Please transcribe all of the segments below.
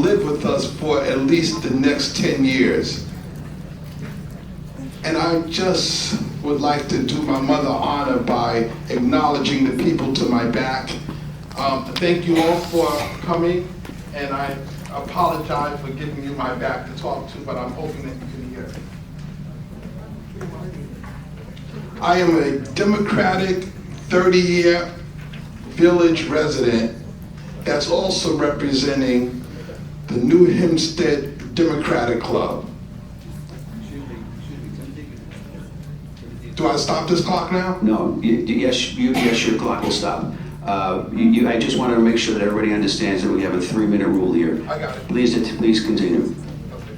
live with us for at least the next 10 years. And I just would like to do my mother honor by acknowledging the people to my back. Thank you all for coming, and I apologize for giving you my back to talk to, but I'm hoping that you can hear it. I am a Democratic 30-year village resident that's also representing the New Hempstead Democratic Club. Do I stop this clock now? No, yes, your clock will stop. I just wanted to make sure that everybody understands that we have a 3-minute rule here. I got it. Please continue. Okay.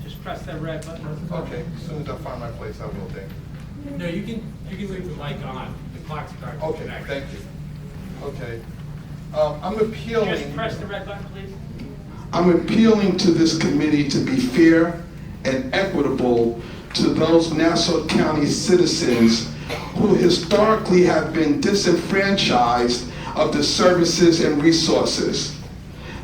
Just press that red button. Okay, as soon as I find my place, I will think. No, you can leave the mic on. The clock's starting. Okay, thank you. Okay. I'm appealing. Just press the red button, please. I'm appealing to this committee to be fair and equitable to those Nassau County citizens who historically have been disenfranchised of the services and resources.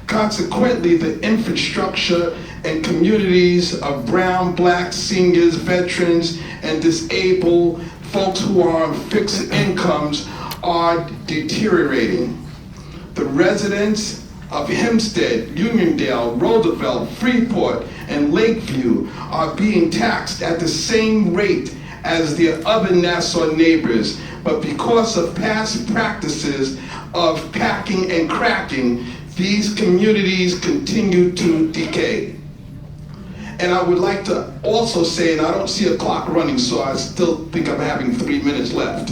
Consequently, the infrastructure and communities of brown, black, seniors, veterans, and disabled folks who are on fixed incomes are deteriorating. The residents of Hempstead, Uniondale, Roosevelt, Freeport, and Lakeview are being taxed at the same rate as their other Nassau neighbors, but because of past practices of packing and cracking, these communities continue to decay. And I would like to also say, and I don't see a clock running, so I still think I'm having 3 minutes left.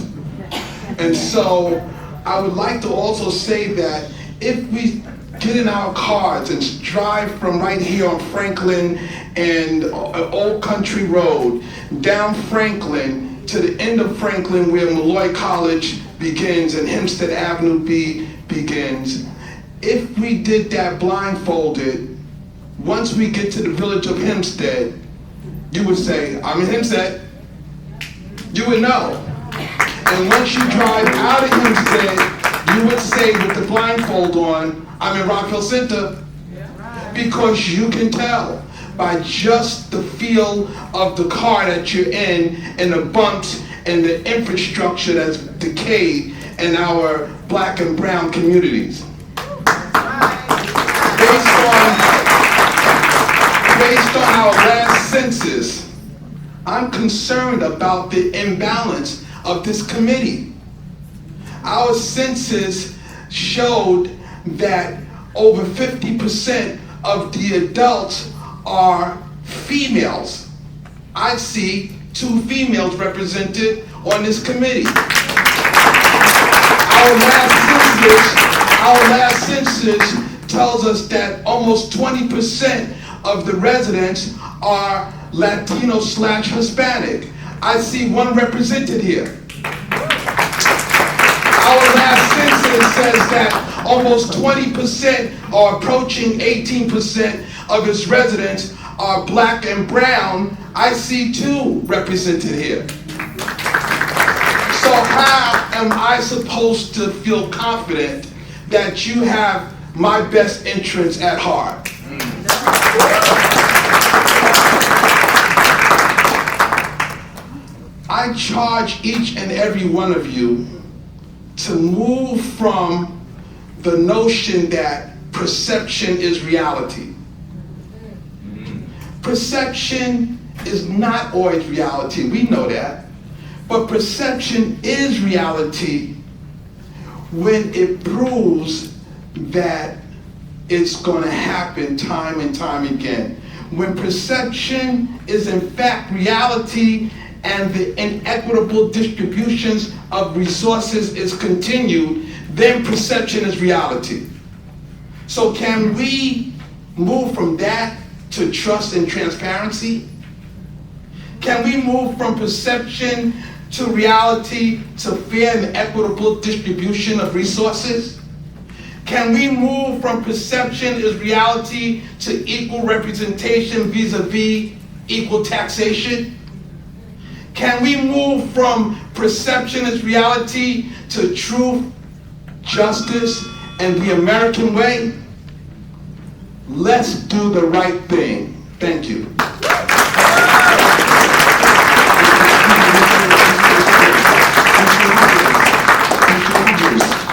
And so I would like to also say that if we get in our cars and drive from right here on Franklin and Old Country Road down Franklin to the end of Franklin where Malay College begins and Hempstead Avenue B begins, if we did that blindfolded, once we get to the village of Hempstead, you would say, I'm in Hempstead. You would know. And once you drive out of Hempstead, you would say with the blindfold on, I'm in Rockville Center, because you can tell by just the feel of the car that you're in and the bumps and the infrastructure that's decayed in our black and brown communities. Based on our last census, I'm concerned about the imbalance of this committee. Our census showed that over 50% of the adults are females. I see 2 females represented on this committee. Our last census tells us that almost 20% of the residents are Latino/Hispanic. I see 1 represented here. Our last census says that almost 20% or approaching 18% of its residents are black and brown. I see 2 represented here. So how am I supposed to feel confident that you have my best interests at heart? I charge each and every one of you to move from the notion that perception is reality. Perception is not always reality, we know that. But perception is reality when it proves that it's going to happen time and time again. When perception is in fact reality and the inequitable distributions of resources is continued, then perception is reality. So can we move from that to trust and transparency? Can we move from perception to reality to fair and equitable distribution of resources? Can we move from perception as reality to equal representation vis-a-vis equal taxation? Can we move from perception as reality to truth, justice, and the American way, let's do the right thing. Thank you. I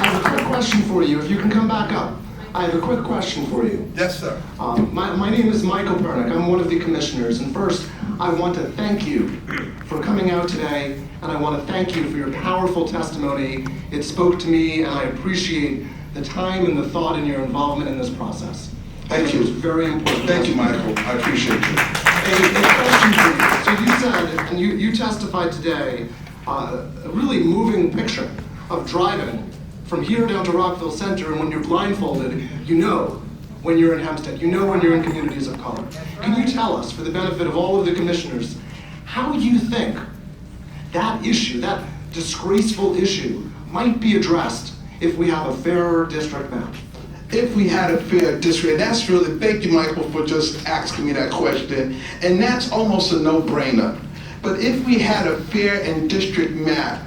have a quick question for you. If you can come back up. I have a quick question for you. Yes, sir. My name is Michael Pernick. I'm one of the commissioners. And first, I want to thank you for coming out today. And I want to thank you for your powerful testimony. It spoke to me, and I appreciate the time and the thought and your involvement in this process. Thank you. It was very important. Thank you, Michael. I appreciate you. A question for you. So you said, and you testified today, a really moving picture of driving from here down to Rockville Center, and when you're blindfolded, you know when you're in Hempstead, you know when you're in communities of color. Can you tell us, for the benefit of all of the commissioners, how you think that issue, that disgraceful issue, might be addressed if we have a fairer district map? If we had a fair district, that's really, thank you, Michael, for just asking me that question, and that's almost a no-brainer. But if we had a fair and district map,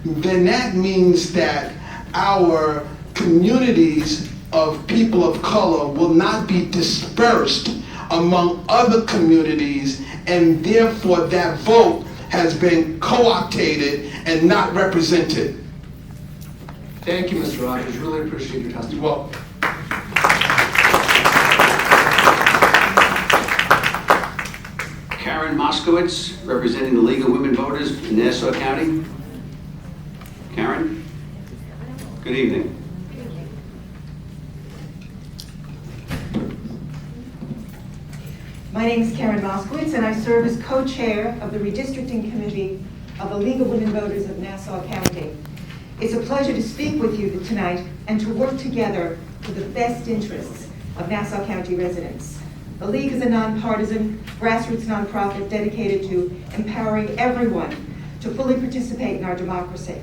then that means that our communities of people of color will not be dispersed among other communities, and therefore that vote has been co-opted and not represented. Thank you, Mr. Rogers. Really appreciate your testimony. You're welcome. Karen Moskowitz, representing the League of Women Voters in Nassau County. Karen? Good evening. My name is Karen Moskowitz, and I serve as co-chair of the Redistricting Committee of the League of Women Voters of Nassau County. It's a pleasure to speak with you tonight and to work together for the best interests of Nassau County residents. The League is a nonpartisan, grassroots nonprofit dedicated to empowering everyone to fully participate in our democracy.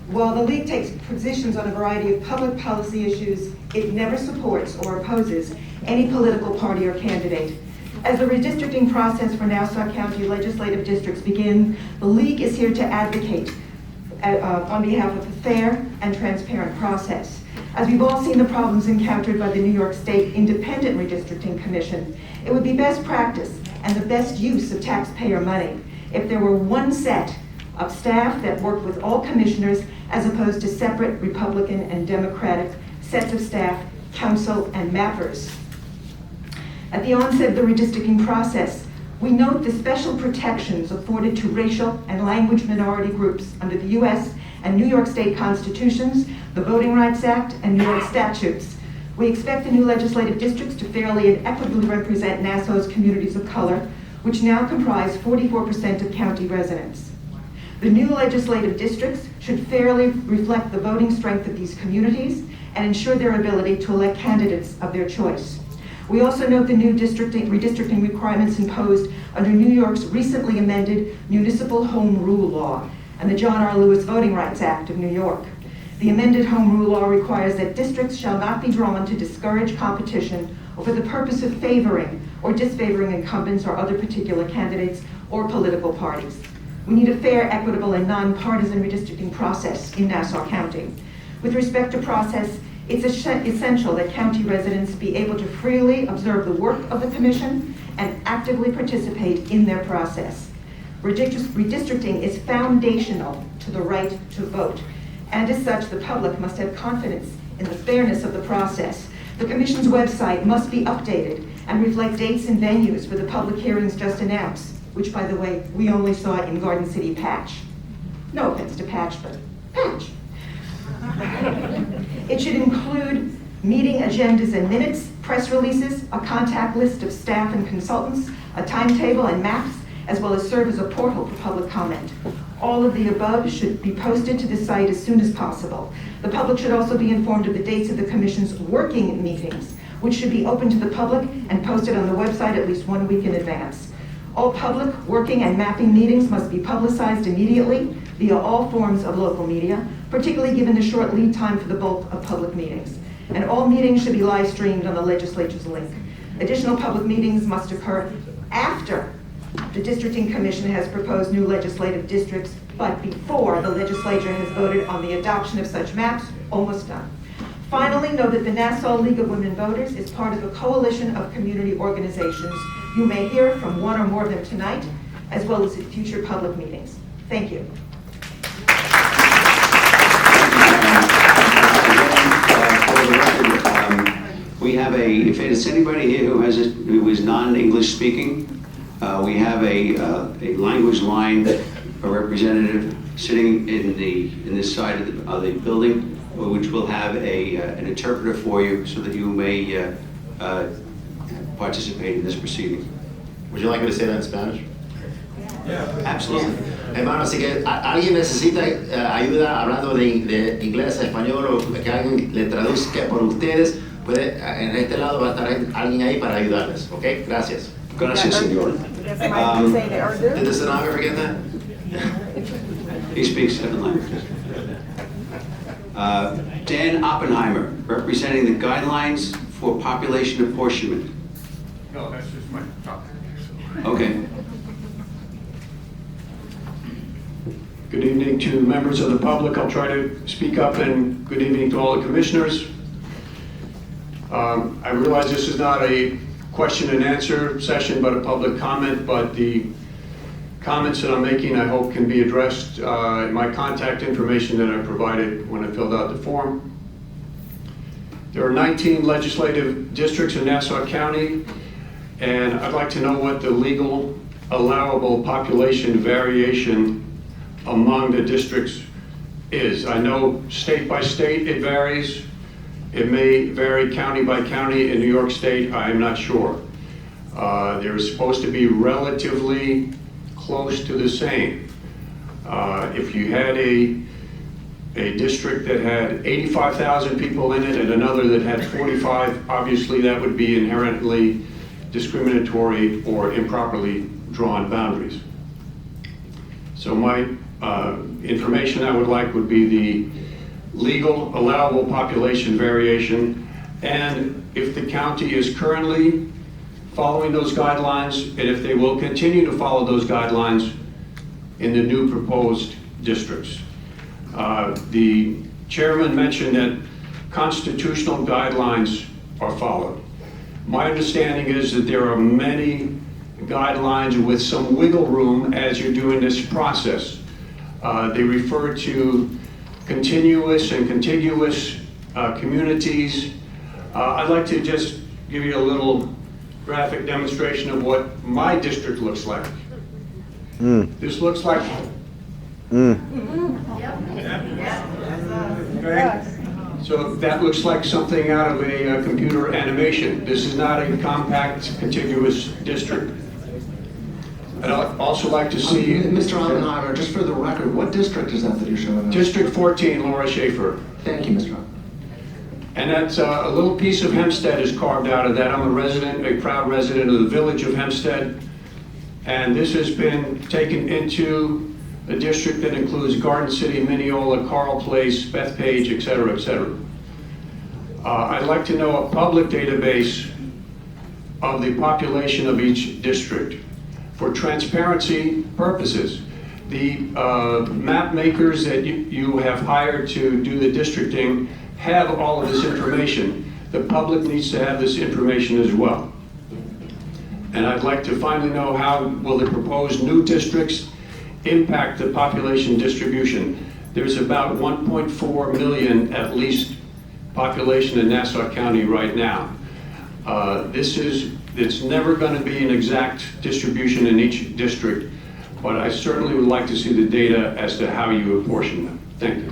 While the League takes positions on a variety of public policy issues, it never supports or opposes any political party or candidate. As the redistricting process for Nassau County legislative districts begin, the League is here to advocate on behalf of a fair and transparent process. As we've all seen the problems encountered by the New York State Independent Redistricting Commission, it would be best practice and the best use of taxpayer money if there were one set of staff that worked with all commissioners as opposed to separate Republican and Democratic sets of staff, council, and mappers. At the onset of the redistricting process, we note the special protections afforded to racial and language minority groups under the U.S. and New York State constitutions, the Voting Rights Act, and New York statutes. We expect the new legislative districts to fairly and equitably represent Nassau's communities of color, which now comprise 44% of county residents. The new legislative districts should fairly reflect the voting strength of these communities and ensure their ability to elect candidates of their choice. We also note the new redistricting requirements imposed under New York's recently amended Municipal Home Rule Law and the John R. Lewis Voting Rights Act of New York. The amended Home Rule Law requires that districts shall not be drawn to discourage competition or for the purpose of favoring or disfavoring incumbents or other particular candidates or political parties. We need a fair, equitable, and nonpartisan redistricting process in Nassau County. With respect to process, it's essential that county residents be able to freely observe the work of the commission and actively participate in their process. Redistricting is foundational to the right to vote, and as such, the public must have confidence in the fairness of the process. The commission's website must be updated and reflect dates and venues for the public hearings just announced, which, by the way, we only saw in Garden City Patch. No offense to Patch, but Patch. It should include meeting agendas and minutes, press releases, a contact list of staff and consultants, a timetable and maps, as well as serve as a portal for public comment. All of the above should be posted to the site as soon as possible. The public should also be informed of the dates of the Commission's working meetings, which should be open to the public and posted on the website at least 1 week in advance. All public, working, and mapping meetings must be publicized immediately via all forms of local media, particularly given the short lead time for the bulk of public meetings. And all meetings should be live streamed on the legislature's link. Additional public meetings must occur after the Districting Commission has proposed new legislative districts, but before the legislature has voted on the adoption of such maps. Almost done. Finally, know that the Nassau League of Women Voters is part of a coalition of community organizations. You may hear from one or more of them tonight, as well as at future public meetings. Thank you. For the record, we have if there's anybody here who is non-English speaking, we have a language line, a representative sitting in this side of the building, which will have an interpreter for you so that you may participate in this proceeding. Would you like me to say that in Spanish? Absolutely. Hermano, así que alguien necesita ayuda hablando de inglés a español o que alguien le traduzca por ustedes, puede, en este lado va a estar alguien ahí para ayudarles, ¿ok? Gracias. Gracias, señor. Did the stenographer get that? He speaks 7 languages. Dan Oppenheimer, representing the guidelines for population apportionment. No, that's just my topic. Okay. Good evening to members of the public. I'll try to speak up, and good evening to all the commissioners. I realize this is not a question and answer session, but a public comment, but the comments that I'm making, I hope, can be addressed in my contact information that I provided when I filled out the form. There are 19 legislative districts in Nassau County, and I'd like to know what the legal allowable population variation among the districts is. I know state by state it varies. It may vary county by county. In New York State, I am not sure. They're supposed to be relatively close to the same. If you had a district that had 85,000 people in it and another that had 45, obviously that would be inherently discriminatory or improperly drawn boundaries. So my information I would like would be the legal allowable population variation, and if the county is currently following those guidelines, and if they will continue to follow those guidelines in the new proposed districts. The chairman mentioned that constitutional guidelines are followed. My understanding is that there are many guidelines with some wiggle room as you're doing this process. They refer to continuous and contiguous communities. I'd like to just give you a little graphic demonstration of what my district looks like. This looks like. Okay. So that looks like something out of a computer animation. This is not a compact, contiguous district. And I'd also like to see. Mr. Oppenheimer, just for the record, what district is that you're showing us? District 14, Laura Schaefer. Thank you, Mr. Oppenheimer. And that's a little piece of Hempstead is carved out of that. I'm a proud resident of the village of Hempstead. And this has been taken into a district that includes Garden City, Mineola, Carl Place, Bethpage, et cetera, et cetera. I'd like to know a public database of the population of each district for transparency purposes. The map makers that you have hired to do the districting have all of this information. The public needs to have this information as well. And I'd like to finally know how will the proposed new districts impact the population distribution. There's about 1.4 million at least population in Nassau County right now. It's never going to be an exact distribution in each district, but I certainly would like to see the data as to how you apportion them. Thank you.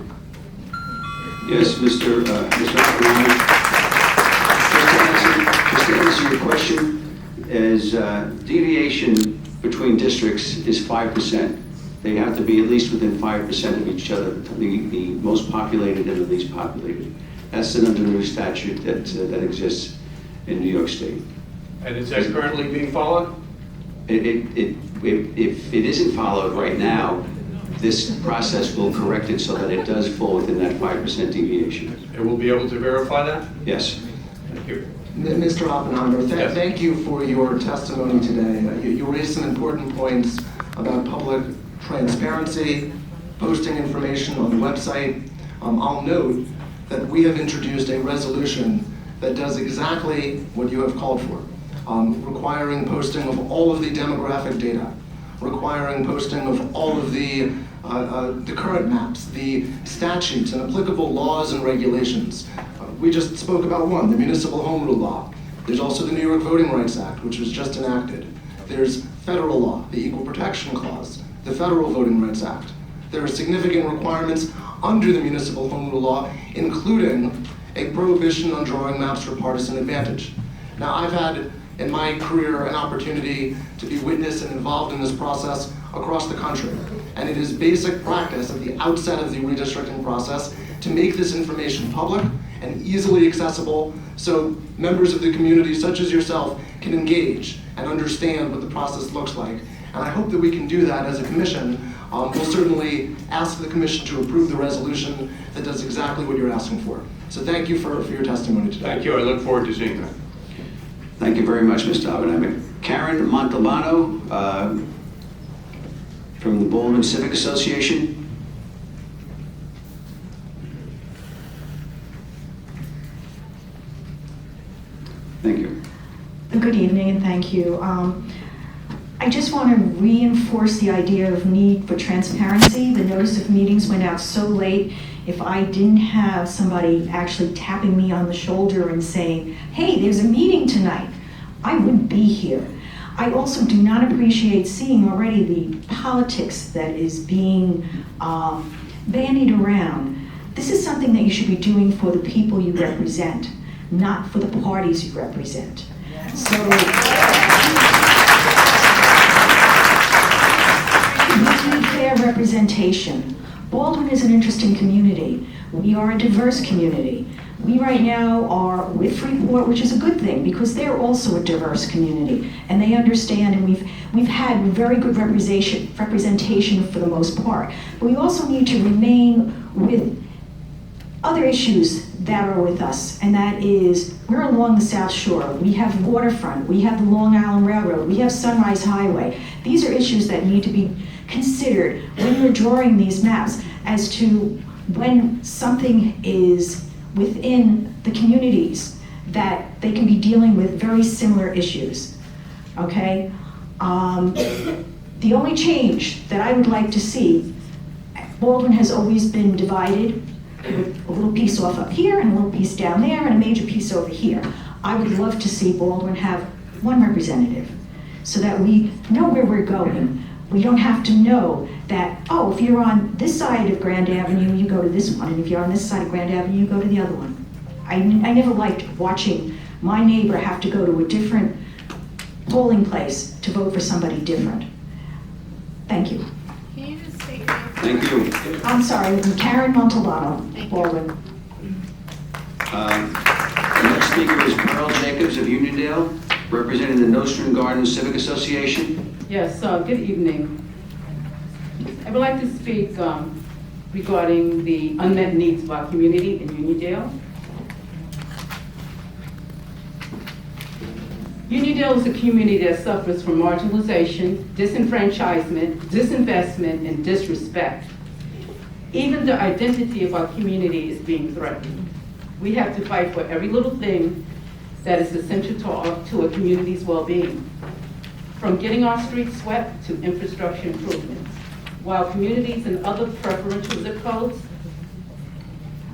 Yes, Mr. Oppenheimer. Just to answer your question, is deviation between districts is 5%. They have to be at least within 5% of each other, the most populated and the least populated. That's under the new statute that exists in New York State. And is that currently being followed? If it isn't followed right now, this process will correct it so that it does fall within that 5% deviation. And we'll be able to verify that? Yes. Thank you. Mr. Oppenheimer, Yes. thank you for your testimony today. You raised some important points about public transparency, posting information on the website. I'll note that we have introduced a resolution that does exactly what you have called for, requiring posting of all of the demographic data, requiring posting of all of the current maps, the statutes and applicable laws and regulations. We just spoke about one, the Municipal Home Rule Law. There's also the New York Voting Rights Act, which was just enacted. There's federal law, the Equal Protection Clause, the Federal Voting Rights Act. There are significant requirements under the Municipal Home Rule Law, including a prohibition on drawing maps for partisan advantage. Now, I've had in my career an opportunity to be witness and involved in this process across the country. And it is basic practice at the outset of the redistricting process to make this information public and easily accessible so members of the community, such as yourself, can engage and understand what the process looks like. And I hope that we can do that as a commission. We'll certainly ask the commission to approve the resolution that does exactly what you're asking for. So thank you for your testimony today. Thank you. I look forward to seeing that. Thank you very much, Mr. Oppenheimer. Karen Montalbano from the Baldwin Civic Association. Thank you. Good evening and thank you. I just want to reinforce the idea of need for transparency. The notice of meetings went out so late. If I didn't have somebody actually tapping me on the shoulder and saying, hey, there's a meeting tonight, I wouldn't be here. I also do not appreciate seeing already the politics that is being bandied around. This is something that you should be doing for the people you represent, not for the parties you represent. So, we need fair representation. Baldwin is an interesting community. We are a diverse community. We right now are with Freeport, which is a good thing because they're also a diverse community and they understand, and we've had very good representation for the most part. But we also need to remain with other issues that are with us, and that is we're along the South Shore. We have waterfront, we have the Long Island Railroad, we have Sunrise Highway. These are issues that need to be considered when you're drawing these maps as to when something is within the communities that they can be dealing with very similar issues, okay? The only change that I would like to see, Baldwin has always been divided with a little piece off up here and a little piece down there and a major piece over here. I would love to see Baldwin have one representative so that we know where we're going. We don't have to know that, oh, if you're on this side of Grand Avenue, you go to this one, and if you're on this side of Grand Avenue, you go to the other one. I never liked watching my neighbor have to go to a different polling place to vote for somebody different. Thank you. Can you just state your name? Thank you. I'm sorry, Karen Montalbano, Baldwin. The next speaker is Pearl Jacobs of Uniondale, representing the Nostrand Gardens Civic Association. Yes, good evening. I would like to speak regarding the unmet needs of our community in Uniondale. Uniondale is a community that suffers from marginalization, disenfranchisement, disinvestment, and disrespect. Even the identity of our community is being threatened. We have to fight for every little thing that is essential to a community's well-being, from getting our streets swept to infrastructure improvements. While communities in other preferential zip codes,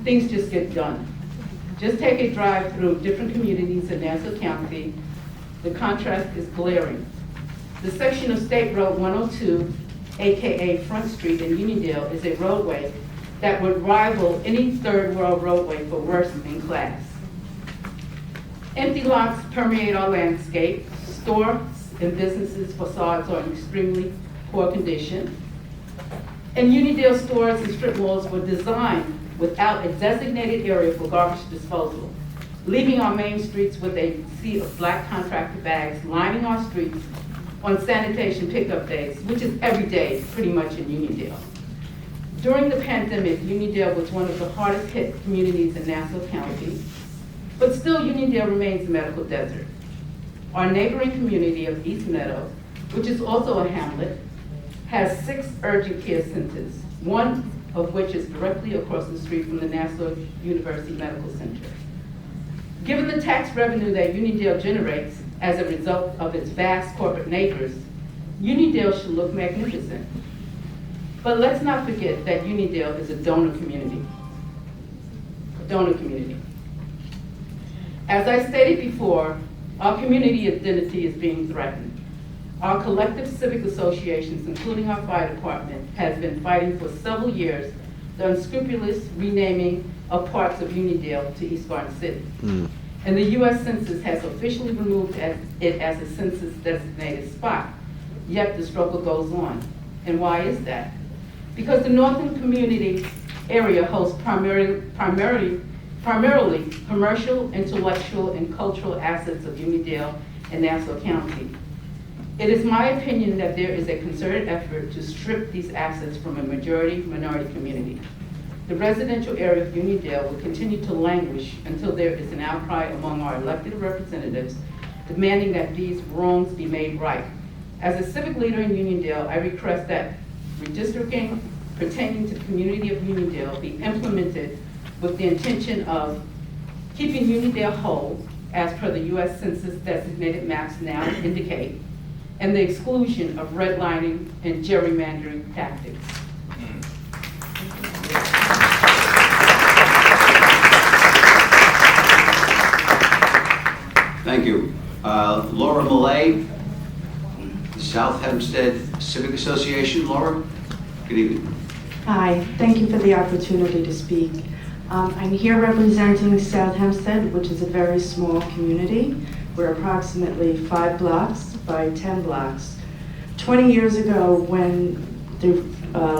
things just get done. Just take a drive through different communities in Nassau County. The contrast is glaring. The section of State Road 102, AKA Front Street in Uniondale, is a roadway that would rival any third world roadway for worse in class. Empty lots permeate our landscape. Stores and businesses' facades are in extremely poor condition. And Uniondale stores and strip malls were designed without a designated area for garbage disposal, leaving our main streets with a sea of black contractor bags lining our streets on sanitation pickup days, which is every day pretty much in Uniondale. During the pandemic, Uniondale was one of the hardest hit communities in Nassau County, but still Uniondale remains a medical desert. Our neighboring community of East Meadow, which is also a hamlet, has 6 urgent care centers, one of which is directly across the street from the Nassau University Medical Center. Given the tax revenue that Unidale generates as a result of its vast corporate neighbors, Unidale should look magnificent. But let's not forget that Unidale is a donor community. A donor community. As I stated before, our community identity is being threatened. Our collective civic associations, including our fire department, has been fighting for several years the unscrupulous renaming of parts of Unidale to East Garden City. And the U.S. Census has officially removed it as a census designated spot, yet the struggle goes on. And why is that? Because the northern community area hosts primarily commercial, intellectual, and cultural assets of Unidale and Nassau County. It is my opinion that there is a concerted effort to strip these assets from a majority-minority community. The residential area of Unidale will continue to languish until there is an outcry among our elected representatives demanding that these wrongs be made right. As a civic leader in Unidale, I request that redistricting pertaining to the community of Unidale be implemented with the intention of keeping Unidale whole, as per the U.S. Census designated maps now indicate, and the exclusion of redlining and gerrymandering tactics. Thank you. Laura Malay, South Hempstead Civic Association. Laura, good evening. Hi, thank you for the opportunity to speak. I'm here representing South Hempstead, which is a very small community. We're approximately 5 blocks by 10 blocks. 20 years ago, when the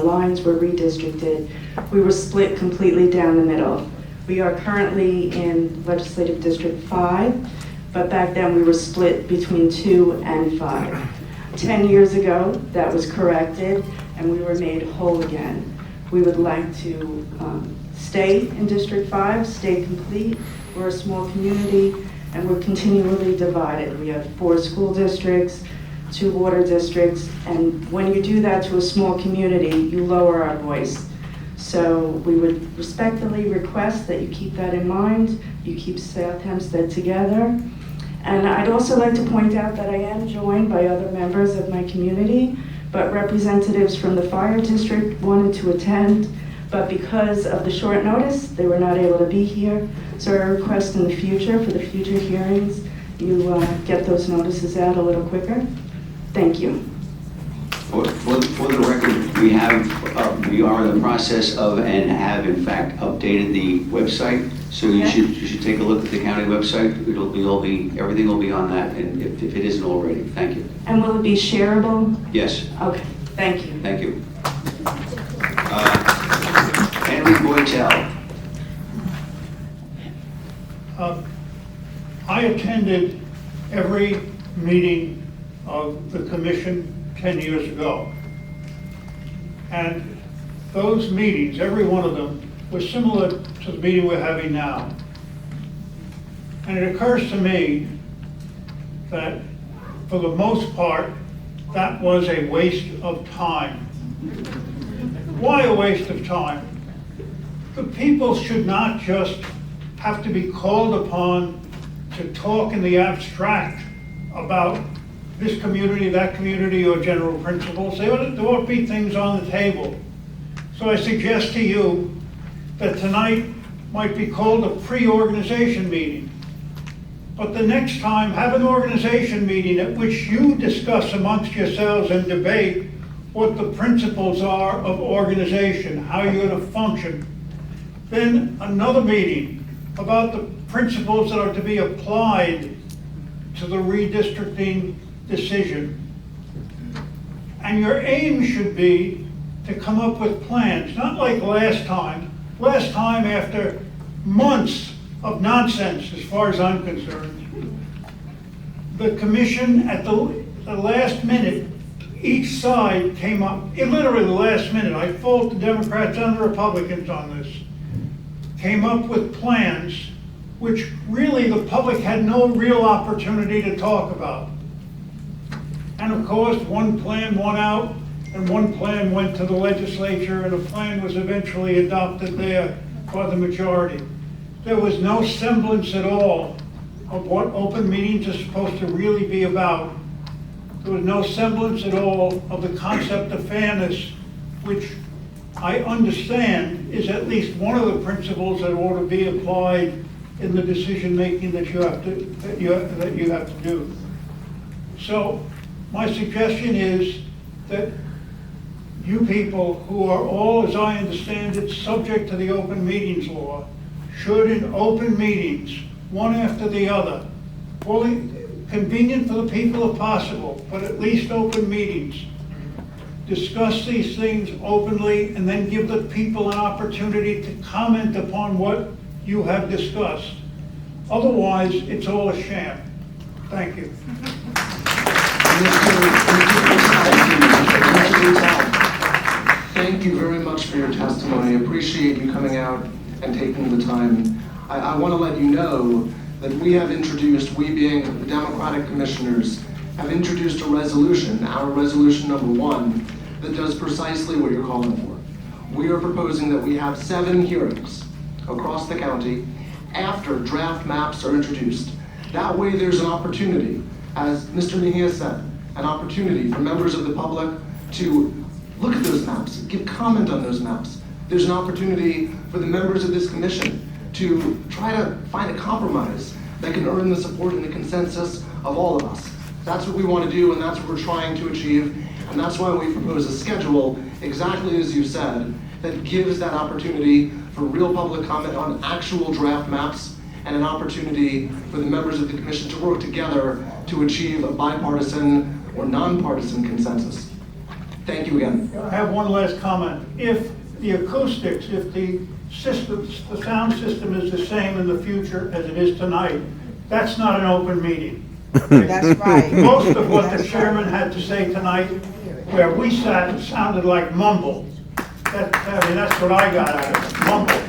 lines were redistricted, we were split completely down the middle. We are currently in Legislative District 5, but back then we were split between 2 and 5. 10 years ago, that was corrected, and we were made whole again. We would like to stay in District 5, stay complete. We're a small community, and we're continually divided. We have 4 school districts, 2 water districts, and when you do that to a small community, you lower our voice. So we would respectfully request that you keep that in mind, you keep South Hempstead together. And I'd also like to point out that I am joined by other members of my community, but representatives from the fire district wanted to attend, but because of the short notice, they were not able to be here. So I request in the future, for the future hearings, you get those notices out a little quicker. Thank you. For the record, we are in the process of and have in fact updated the website. So you should take a look at the county website. Everything will be on that, and if it isn't already, thank you. And will it be shareable? Yes. Okay, thank you. Thank you. Henry Boytel. I attended every meeting of the commission 10 years ago. And those meetings, every one of them, was similar to the meeting we're having now. And it occurs to me that for the most part, that was a waste of time. Why a waste of time? The people should not just have to be called upon to talk in the abstract about this community, that community, or general principles. There ought to be things on the table. So I suggest to you that tonight might be called a pre-organization meeting. But the next time, have an organization meeting at which you discuss amongst yourselves and debate what the principles are of organization, how you're going to function. Then another meeting about the principles that are to be applied to the redistricting decision. And your aim should be to come up with plans, not like last time. Last time, after months of nonsense, as far as I'm concerned, the commission at the last minute, each side came up, literally the last minute, I fault the Democrats and the Republicans on this, came up with plans which really the public had no real opportunity to talk about. And of course, one plan won out, and one plan went to the legislature, and a plan was eventually adopted there by the majority. There was no semblance at all of what open meetings are supposed to really be about. There was no semblance at all of the concept of fairness, which I understand is at least one of the principles that ought to be applied in the decision-making that you have to do. So my suggestion is that you people who are all, as I understand it, subject to the open meetings law, should in open meetings, one after the other, fully convenient for the people if possible, but at least open meetings, discuss these things openly, and then give the people an opportunity to comment upon what you have discussed. Otherwise, it's all a sham. Thank you. Thank you very much for your testimony. I appreciate you coming out and taking the time. I want to let you know that we being the Democratic Commissioners, have introduced a resolution, our resolution number 1, that does precisely what you're calling for. We are proposing that we have 7 hearings across the county after draft maps are introduced. That way there's an opportunity, as Mr. Mejia said, an opportunity for members of the public to look at those maps, give comment on those maps. There's an opportunity for the members of this commission to try to find a compromise that can earn the support and the consensus of all of us. That's what we want to do, and that's what we're trying to achieve, and that's why we propose a schedule, exactly as you said, that gives that opportunity for real public comment on actual draft maps, and an opportunity for the members of the commission to work together to achieve a bipartisan or nonpartisan consensus. Thank you again. I have one last comment. If the acoustics, if the sound system is the same in the future as it is tonight, that's not an open meeting. That's right. Most of what the chairman had to say tonight, where we sat, sounded like mumble. That's what I got out of it, mumble.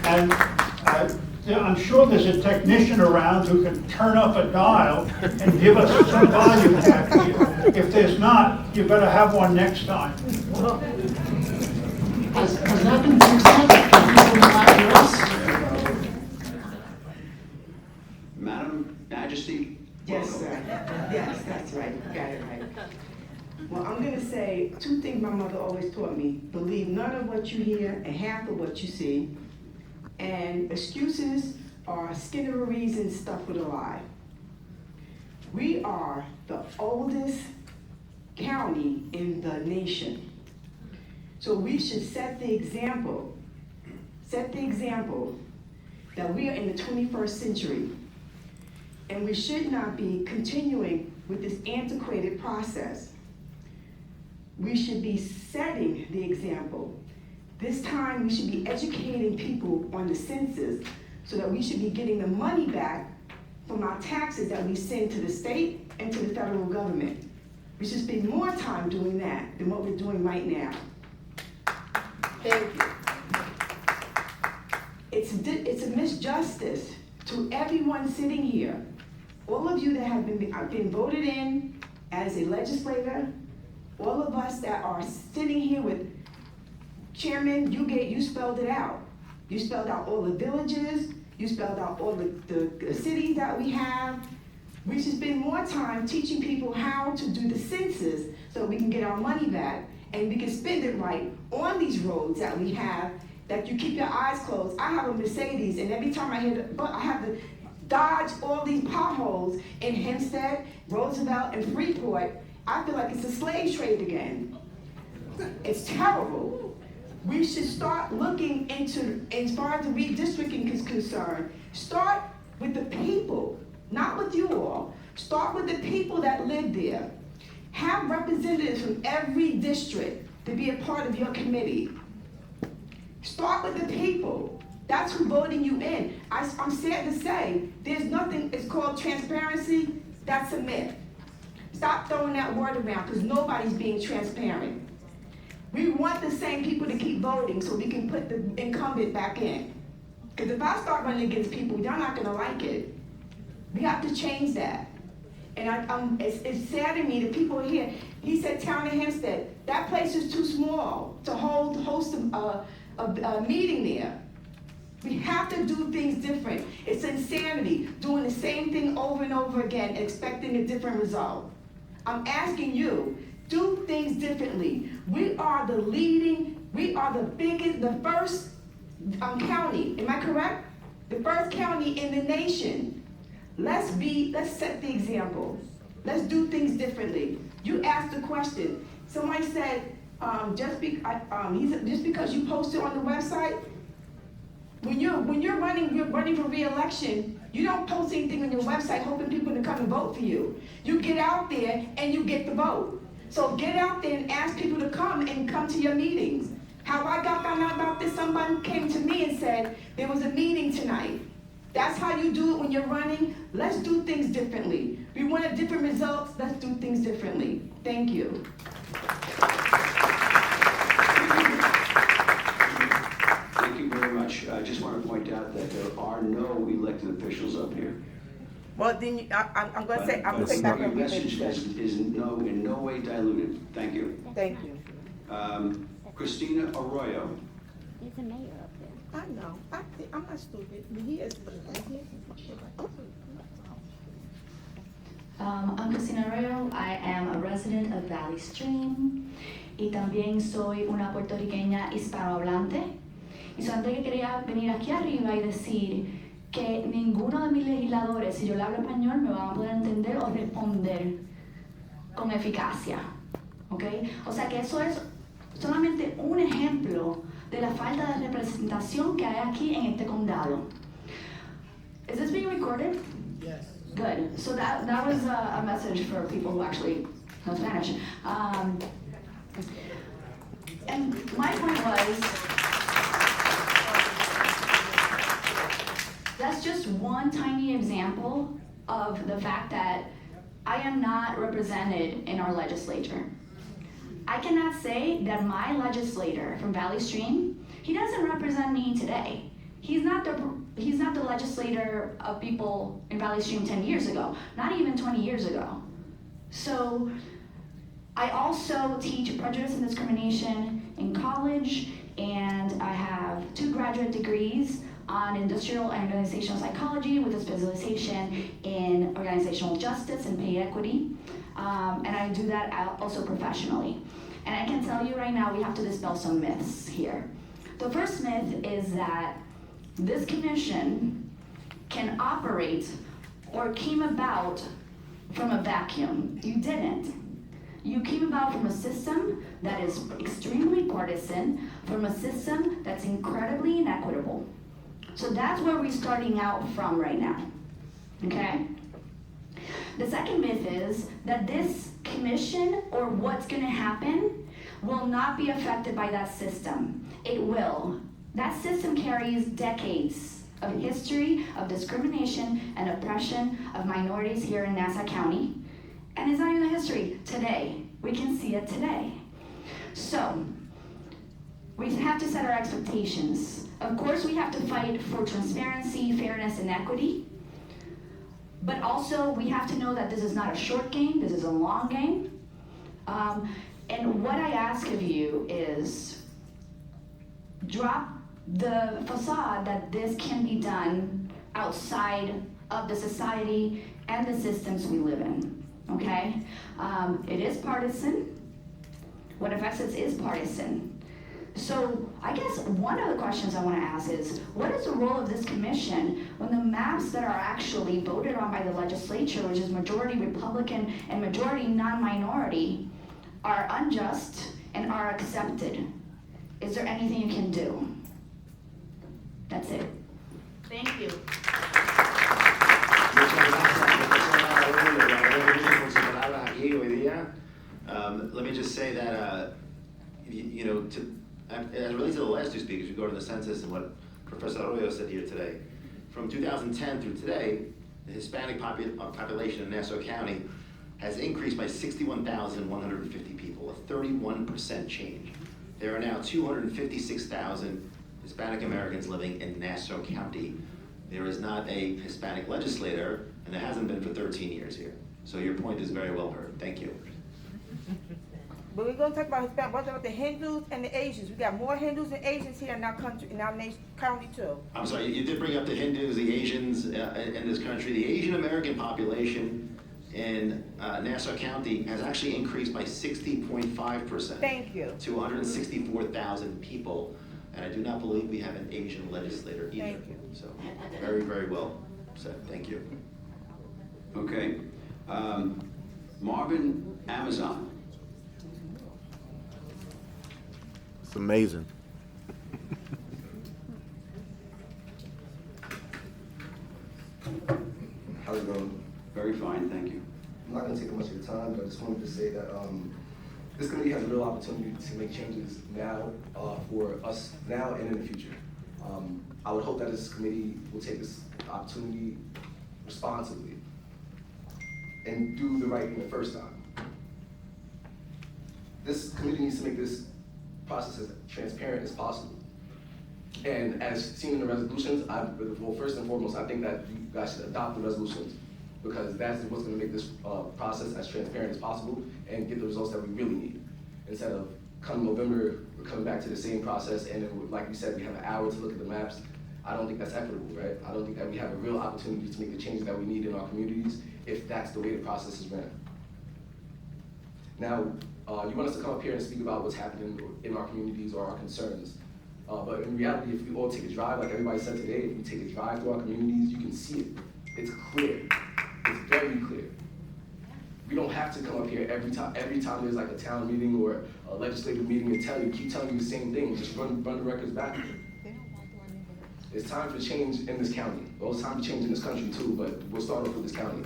And I'm sure there's a technician around who can turn up a dial and give us some volume back here. If there's not, you better have one next time. Has that been fixed yet? Can people not hear us? Madam Majesty? Yes, sir. Yes, that's right. You got it right. Well, I'm going to say 2 things my mother always taught me. Believe none of what you hear and half of what you see. And excuses are skinneries and stuff with a lie. We are the oldest county in the nation. So we should set the example that we are in the 21st century. And we should not be continuing with this antiquated process. We should be setting the example. This time we should be educating people on the census so that we should be getting the money back from our taxes that we send to the state and to the federal government. We should spend more time doing that than what we're doing right now. Thank you. It's a misjustice to everyone sitting here. All of you that have been voted in as a legislator, all of us that are sitting here with Chairman, you spelled it out. You spelled out all the villages, you spelled out all the cities that we have. We should spend more time teaching people how to do the census so we can get our money back and we can spend it right on these roads that we have, that you keep your eyes closed. I have a Mercedes, and every time I have to dodge all these potholes in Hempstead, Roosevelt, and Freeport. I feel like it's a slave trade again. It's terrible. We should start looking into, as far as the redistricting is concerned, start with the people, not with you all. Start with the people that live there. Have representatives from every district to be a part of your committee. Start with the people. That's who voting you in. I'm sad to say, there's nothing, it's called transparency, that's a myth. Stop throwing that word around, because nobody's being transparent. We want the same people to keep voting so we can put the incumbent back in. Because if I start running against people, y'all not gonna like it. We have to change that. And it's sad to me that people are here. He said town of Hempstead. That place is too small to host a meeting there. We have to do things different. It's insanity, doing the same thing over and over again, expecting a different result. I'm asking you, do things differently. We are the biggest, the first county, am I correct? The first county in the nation. Let's set the example. Let's do things differently. You asked the question. Somebody said, just because you posted on the website, when you're running for re-election, you don't post anything on your website hoping people to come and vote for you. You get out there and you get the vote. So get out there and ask people to come to your meetings. How I found out about this, someone came to me and said, there was a meeting tonight. That's how you do it when you're running. Let's do things differently. We want different results, let's do things differently. Thank you. Thank you very much. I just want to point out that there are no elected officials up here. Well, then I'm going to say, I'm going to take back Your what we message said. is in no way diluted. Thank you. Thank you. Christina Arroyo. He's the mayor up there. I know. I'm not stupid. He is. I'm Cristina Arroyo. I am a resident of Valley Stream y también soy una puertorriqueña hispanohablante. Y solamente que quería venir aquí arriba y decir que ninguno de mis legisladores, si yo le hablo español, me van a poder entender o responder con eficacia. ¿Ok? O sea que eso es solamente un ejemplo de la falta de representación que hay aquí en este condado. Is this being recorded? Yes. Good. So that was a message for people who actually know Spanish. And my point was, that's just one tiny example of the fact that I am not represented in our legislature. I cannot say that my legislator from Valley Stream, he doesn't represent me today. He's not the legislator of people in Valley Stream 10 years ago, not even 20 years ago. So I also teach prejudice and discrimination in college, and I have 2 graduate degrees on industrial and organizational psychology with a specialization in organizational justice and pay equity. And I do that also professionally. And I can tell you right now, we have to dispel some myths here. The first myth is that this commission can operate or came about from a vacuum. You didn't. You came about from a system that is extremely partisan, from a system that's incredibly inequitable. So that's where we're starting out from right now, okay? The second myth is that this commission or what's gonna happen will not be affected by that system. It will. That system carries decades of history of discrimination and oppression of minorities here in Nassau County. And it's not even history today. We can see it today. So, we have to set our expectations. Of course, we have to fight for transparency, fairness, and equity. But also, we have to know that this is not a short game, this is a long game. And what I ask of you is drop the facade that this can be done outside of the society and the systems we live in, okay? It is partisan. What affects us is partisan. So I guess one of the questions I want to ask is, what is the role of this commission when the maps that are actually voted on by the legislature, which is majority Republican and majority non-minority, are unjust and are accepted? Is there anything you can do? That's it. Thank you. Muchas gracias, let me just say that, as relates to the last 2 speakers regarding the census and what Professor Arroyo said here today, from 2010 through today, the Hispanic population in Nassau County has increased by 61,150 people, a 31% change. There are now 256,000 Hispanic Americans living in Nassau County. There is not a Hispanic legislator, and there hasn't been for 13 years here. So your point is very well heard. Thank you. But we're gonna talk about Hispanic, what about the Hindus and the Asians? We got more Hindus and Asians here in our country, in our nation, county too. I'm sorry, you did bring up the Hindus, the Asians in this country. The Asian American population in Nassau County has actually increased by 60.5%. Thank you. To 164,000 people. And I do not believe we have an Asian legislator either. Thank you. So, very, very well said. Thank you. Okay. Marvin Amazon. It's amazing. How's it going? Very fine, thank you. I'm not going to take much of your time, but I just wanted to say that this committee has a real opportunity to make changes now for us now and in the future. I would hope that this committee will take this opportunity responsibly and do the right thing the first time. This committee needs to make this process as transparent as possible. And as seen in the resolutions, well, first and foremost, I think that you guys should adopt the resolutions because that's what's going to make this process as transparent as possible and get the results that we really need. Instead of come November, we're coming back to the same process, and then, like you said, we have an hour to look at the maps. I don't think that's equitable, right? I don't think that we have a real opportunity to make the changes that we need in our communities if that's the way the process is ran. Now, you want us to come up here and speak about what's happening in our communities or our concerns. But in reality, if we all take a drive, like everybody said today, if we take a drive through our communities, you can see it. It's clear. It's very clear. We don't have to come up here every time there's like a town meeting or a legislative meeting and keep telling you the same thing. Just run the records back. It's time for change in this county. Well, it's time for change in this country too, but we'll start off with this county.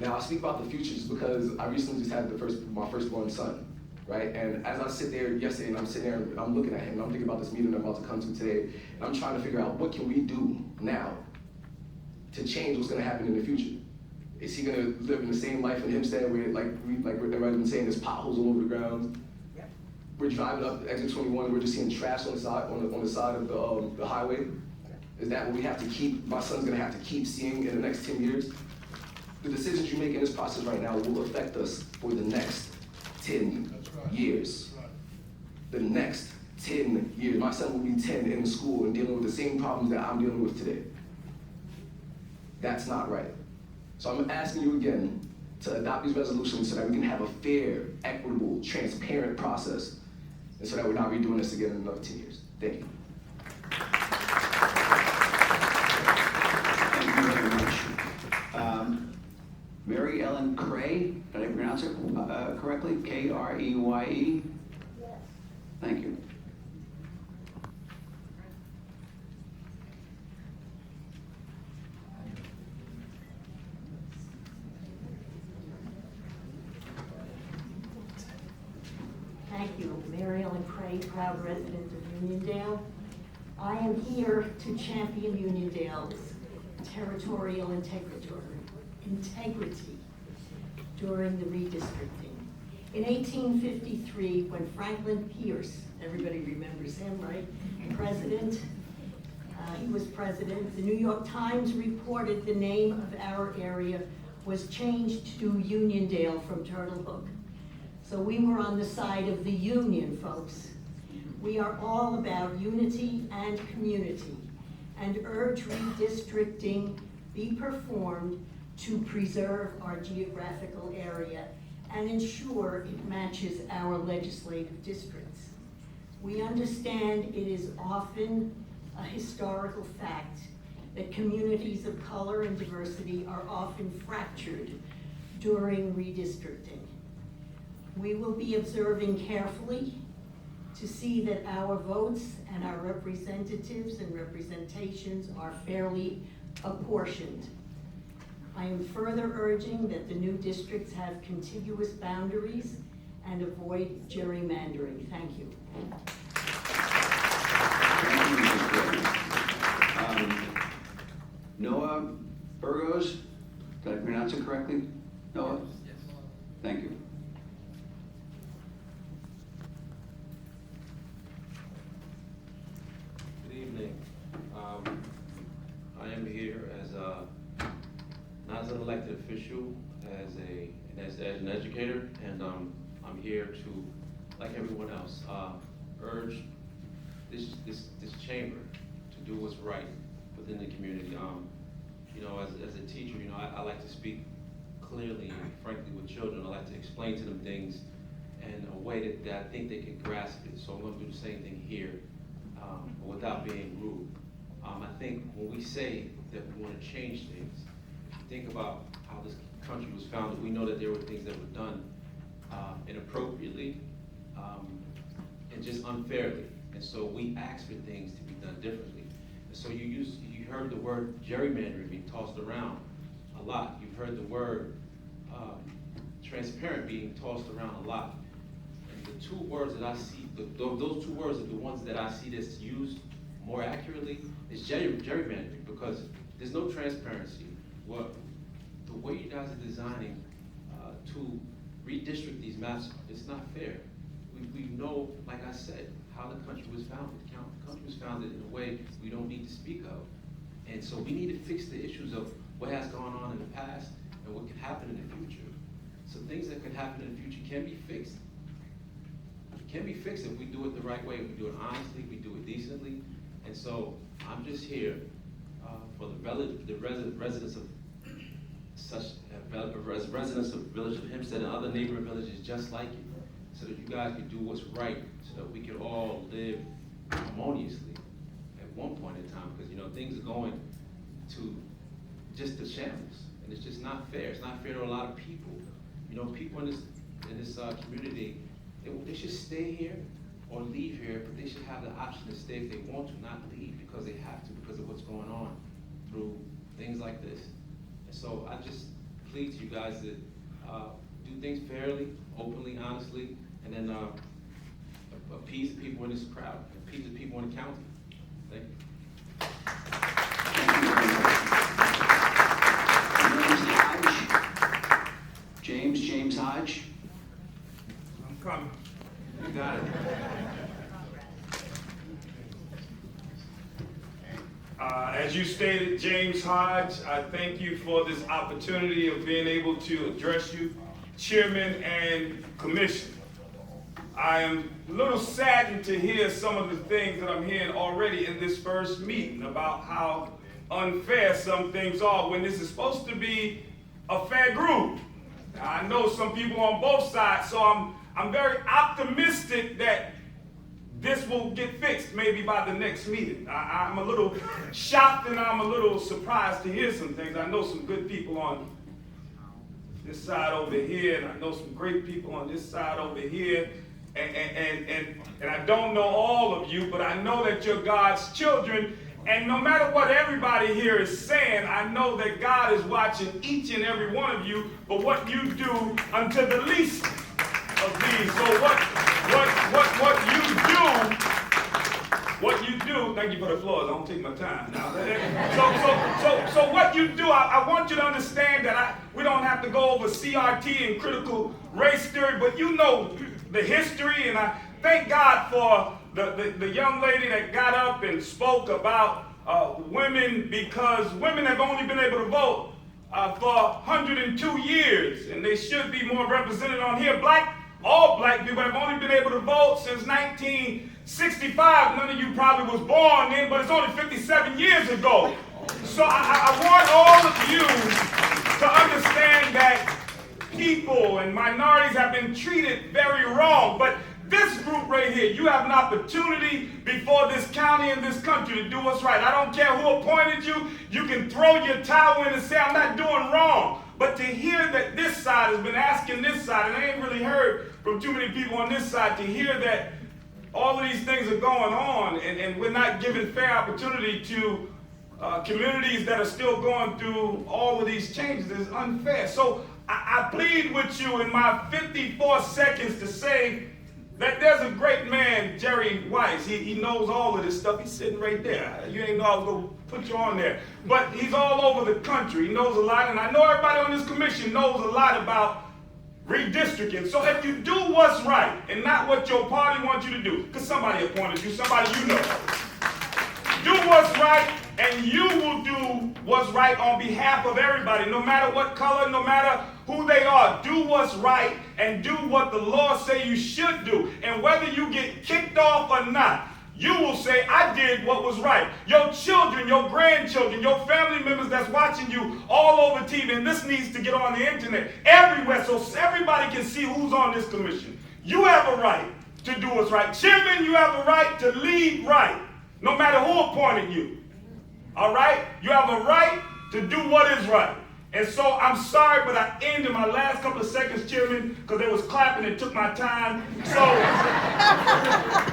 Now, I speak about the futures because I recently just had my firstborn son, right? And as I sit there yesterday, and I'm sitting there and I'm looking at him, and I'm thinking about this meeting I'm about to come to today, and I'm trying to figure out what can we do now to change what's going to happen in the future. Is he going to live in the same life in Hempstead where, like everybody's been saying, there's potholes all over the ground? Yep. We're driving up exit 21, we're just seeing trash on the side of the highway. Is that what we have to keep? My son's going to have to keep seeing in the next 10 years. The decisions you make in this process right now will affect us for the next 10 years. The next 10 years. My son will be 10 in school and dealing with the same problems that I'm dealing with today. That's not right. So I'm asking you again to adopt these resolutions so that we can have a fair, equitable, transparent process, and so that we're not redoing this again in another 10 years. Thank you. Thank you very much. Mary Ellen Cray, did I pronounce it correctly? K-R-E-Y-E? Yes. Thank you. Thank you. Mary Ellen Cray, proud resident of Uniondale. I am here to champion Uniondale's territorial integrity during the redistricting. In 1853, when Franklin Pierce, everybody remembers him, right? He was president. The New York Times reported the name of our area was changed to Uniondale from Turtle Hook. So we were on the side of the union, folks. We are all about unity and community and urge redistricting be performed to preserve our geographical area and ensure it matches our legislative districts. We understand it is often a historical fact that communities of color and diversity are often fractured during redistricting. We will be observing carefully to see that our votes and our representatives and representations are fairly apportioned. I am further urging that the new districts have contiguous boundaries and avoid gerrymandering. Thank you. Noah Burgos, did I pronounce it correctly? Noah? Yes. Thank you. Good evening. I official, as an educator, and I'm here to, like everyone else, urge this chamber to do what's right within the community. You know, as a teacher, you know, I like to speak clearly and frankly with children. I like to explain to them things in a way that I think they can grasp it. So I'm going to do the same thing here, without being rude. I think when we say that we want to change things, if you think about how this country was founded, we know that there were things that were done inappropriately and just unfairly. And so we ask for things to be done differently. And so you heard the word gerrymandering being tossed around a lot. You've heard the word transparent being tossed around a lot. And the two words that I see, those two words are the ones that I see that's used more accurately is gerrymandering, because there's no transparency. The way you guys are designing to redistrict these maps, it's not fair. We know, like I said, how the country was founded. The country was founded in a way we don't need to speak of. And so we need to fix the issues of what has gone on in the past and what could happen in the future. So things that could happen in the future can be fixed. It can be fixed if we do it the right way, if we do it honestly, we do it decently. And so I'm just here for the residents of residents of Village of Hempstead and other neighboring villages just like you, so that you guys can do what's right, so that we can all live harmoniously at one point in time, because you know things are going to just the shambles, and it's just not fair. It's not fair to a lot of people. You know, people in this community, they should stay here or leave here, but they should have the option to stay if they want to, not leave because they have to, because of what's going on through things like this. And so I just plead to you guys to do things fairly, openly, honestly, and then appease the people in this crowd, appease the people in the county. Thank you. James Hodge. I'm coming. You got it. As you stated, James Hodge, I thank you for this opportunity of being able to address you, Chairman and Commission. I am a little saddened to hear some of the things that I'm hearing already in this first meeting about how unfair some things are when this is supposed to be a fair group. Now, I know some people on both sides, so I'm very optimistic that this will get fixed maybe by the next meeting. I'm a little shocked and I'm a little surprised to hear some things. I know some good people on this side over here, and I know some great people on this side over here. And I don't know all of you, but I know that you're God's children. And no matter what everybody here is saying, I know that God is watching each and every one of you for what you do unto the least of these. So what you do, thank you for the applause, I don't take my time now. So what you do, I want you to understand that we don't have to go over CRT and critical race theory, but you know the history, and I thank God for the young lady that got up and spoke about women, because women have only been able to vote for 102 years, and they should be more represented on here. All black people have only been able to vote since 1965. None of you probably was born then, but it's only 57 years ago. So I want all of you to understand that people and minorities have been treated very wrong. But this group right here, you have an opportunity before this county and this country to do what's right. I don't care who appointed you. You can throw your towel in and say, I'm not doing wrong. But to hear that this side has been asking this side, and I ain't really heard from too many people on this side, to hear that all of these things are going on and we're not giving fair opportunity to communities that are still going through all of these changes is unfair. So I plead with you in my 54 seconds to say that there's a great man, Jerry Weiss. He knows all of this stuff. He's sitting right there. You ain't know I was going to put you on there. But he's all over the country. He knows a lot. And I know everybody on this commission knows a lot about redistricting. So if you do what's right and not what your party wants you to do, because somebody appointed you, somebody you know, Do what's right, and you will do what's right on behalf of everybody, no matter what color, no matter who they are. Do what's right and do what the law say you should do. And whether you get kicked off or not, you will say, I did what was right. Your children, your grandchildren, your family members that's watching you all over TV, and this needs to get on the internet everywhere so everybody can see who's on this commission. You have a right to do what's right. Chairman, you have a right to lead right, no matter who appointed you. All right? You have a right to do what is right. And so I'm sorry, but I ended my last couple of seconds, Chairman, because they was clapping and took my time. So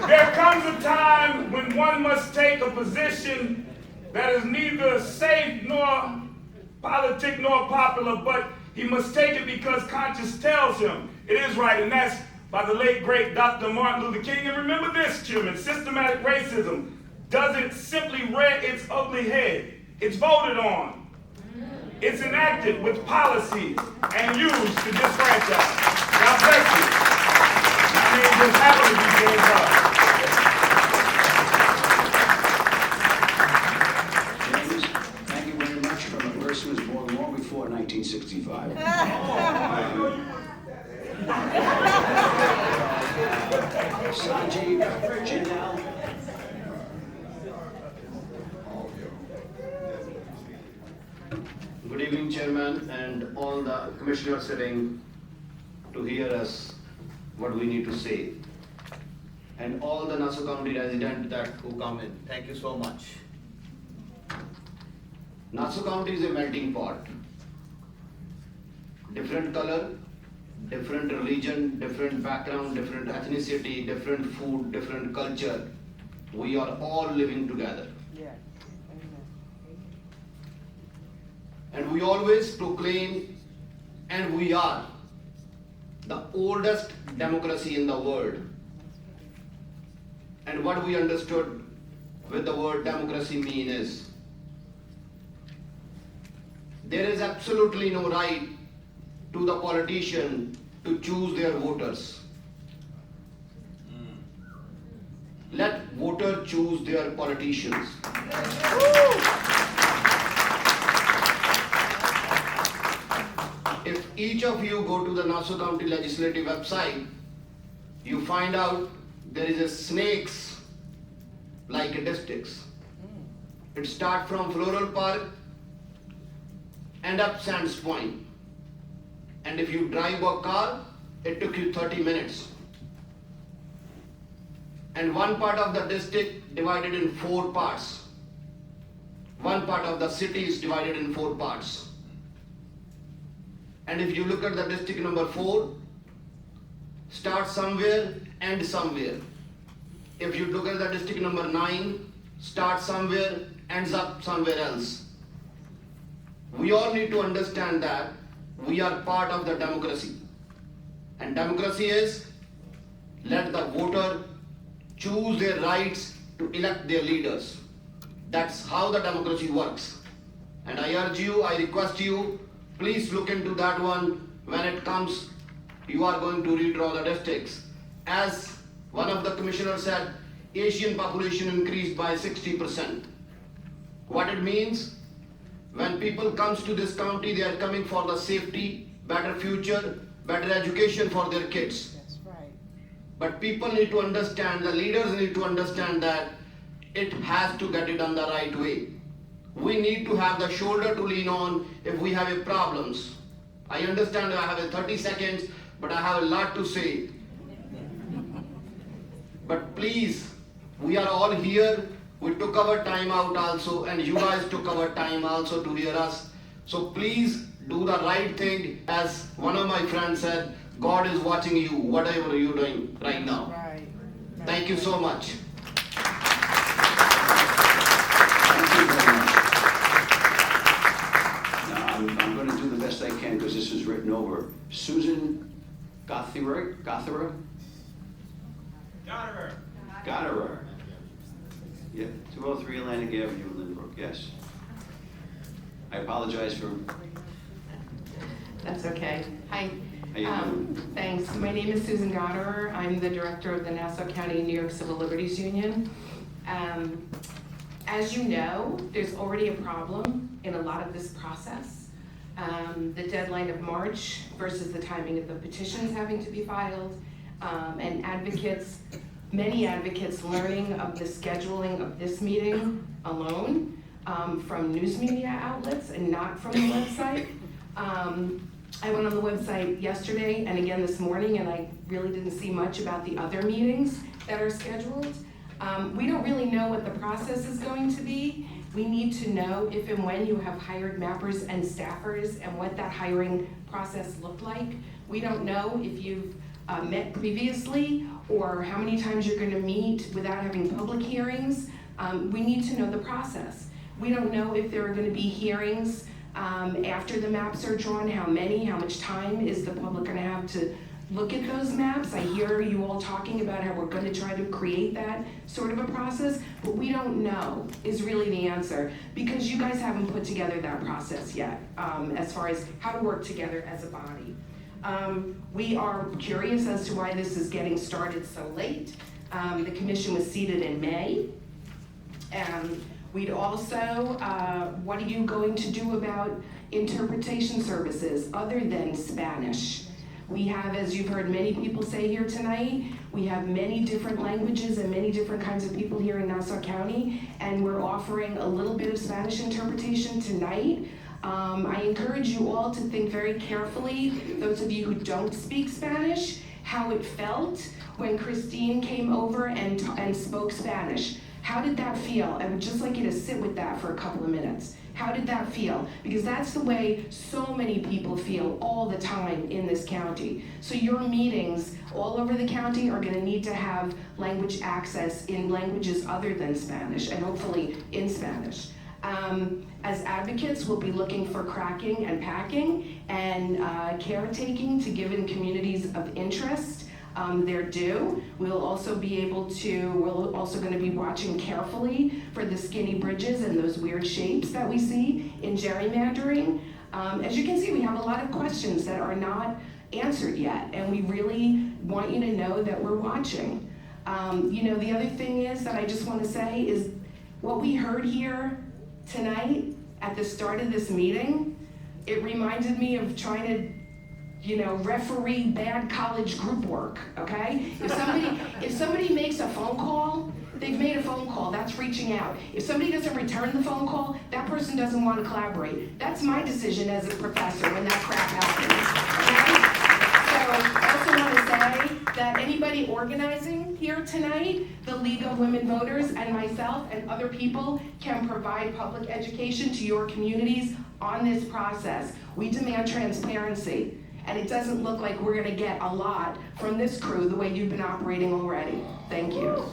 there comes a time when one must take a position that is neither safe nor politic nor popular, but he must take it because conscience tells him it is right, and that's by the late, great Dr. Martin Luther King. And remember this, Chairman, systematic racism doesn't simply rear its ugly head. It's voted on. It's enacted with policies and used to disfranchise. God bless you. My name just happened to be James Hart. James, thank you very much from a person who was born long before 1965. Sanjeev Jindal. Good evening, Chairman, and all the commissioners sitting to hear us what we need to say. And all the Nassau County residents who come in, thank you so much. Nassau County is a melting pot. Different color, different religion, different background, different ethnicity, different food, different culture. We are all living together. And we always proclaim, and we are the oldest democracy in the world. And what we understood with the word democracy mean is, there is absolutely no right to the politician to choose their voters. Let voters choose their politicians. If each of you go to the Nassau County Legislative website, you find out there is a snakes like districts. It starts from Floral Park and up Sands Point. And if you drive a car, it took you 30 minutes. And one part of the district divided in 4 parts. One part of the city is divided in 4 parts. And if you look at the district number 4, start somewhere, end somewhere. If you look at the district number 9, start somewhere, ends up somewhere else. We all need to understand that we are part of the democracy. And democracy is, let the voter choose their rights to elect their leaders. That's how the democracy works. And I urge you, I request you, please look into that one when it comes, you are going to redraw the districts. As one of the commissioners said, Asian population increased by 60%. What it means, when people comes to this county, they are coming for the safety, better future, better education for their kids. That's right. But people need to understand, the leaders need to understand that it has to get it done the right way. We need to have the shoulder to lean on if we have problems. I understand I have 30 seconds, but I have a lot to say. But please, we are all here. We took our time out also, and you guys took our time also to hear us. So please do the right thing. As one of my friends said, God is watching you, whatever you're doing right now. Right. Thank you so much. I'm going to do the best I can because this is written over. Susan Gottherer? Gotterer. Yeah, 203 Atlantic Avenue, Lynbrook, yes. I apologize for... That's okay. Hi. How you doing? Thanks. My name is Susan Gotterer. I'm the director of the Nassau County New York Civil Liberties Union. As you know, there's already a problem in a lot of this process. The deadline of March versus the timing of the petitions having to be filed, and advocates, many advocates learning of the scheduling of this meeting alone from news media outlets and not from the website. I went on the website yesterday and again this morning, and I really didn't see much about the other meetings that are scheduled. We don't really know what the process is going to be. We need to know if and when you have hired mappers and staffers and what that hiring process looked like. We don't know if you've met previously or how many times you're going to meet without having public hearings. We need to know the process. We don't know if there are going to be hearings after the maps are drawn, how many, how much time is the public going to have to look at those maps. I hear you all talking about how we're going to try to create that sort of a process, but we don't know is really the answer, because you guys haven't put together that process yet as far as how to work together as a body. We are curious as to why this is getting started so late. The commission was seated in May. We'd also, what are you going to do about interpretation services other than Spanish? We have, as you've heard many people say here tonight, we have many different languages and many different kinds of people here in Nassau County, and we're offering a little bit of Spanish interpretation tonight. I encourage you all to think very carefully, those of you who don't speak Spanish, how it felt when Christine came over and spoke Spanish. How did that feel? I would just like you to sit with that for a couple of minutes. How did that feel? Because that's the way so many people feel all the time in this county. So your meetings all over the county are gonna need to have language access in languages other than Spanish, and hopefully in Spanish. As advocates, we'll be looking for cracking and packing and caretaking to given communities of interest their due. We'll also gonna be watching carefully for the skinny bridges and those weird shapes that we see in gerrymandering. As you can see, we have a lot of questions that are not answered yet, and we really want you to know that we're watching. The other thing is that I just wanna say is what we heard here tonight at the start of this meeting, it reminded me of trying to referee bad college group work, okay? If somebody makes a phone call, they've made a phone call, that's reaching out. If somebody doesn't return the phone call, that person doesn't want to collaborate. That's my decision as a professor when that crap happens, okay? So I also want to say that anybody organizing here tonight, the League of Women Voters and myself and other people can provide public education to your communities on this process. We demand transparency. And it doesn't look like we're gonna get a lot from this crew the way you've been operating already. Thank you.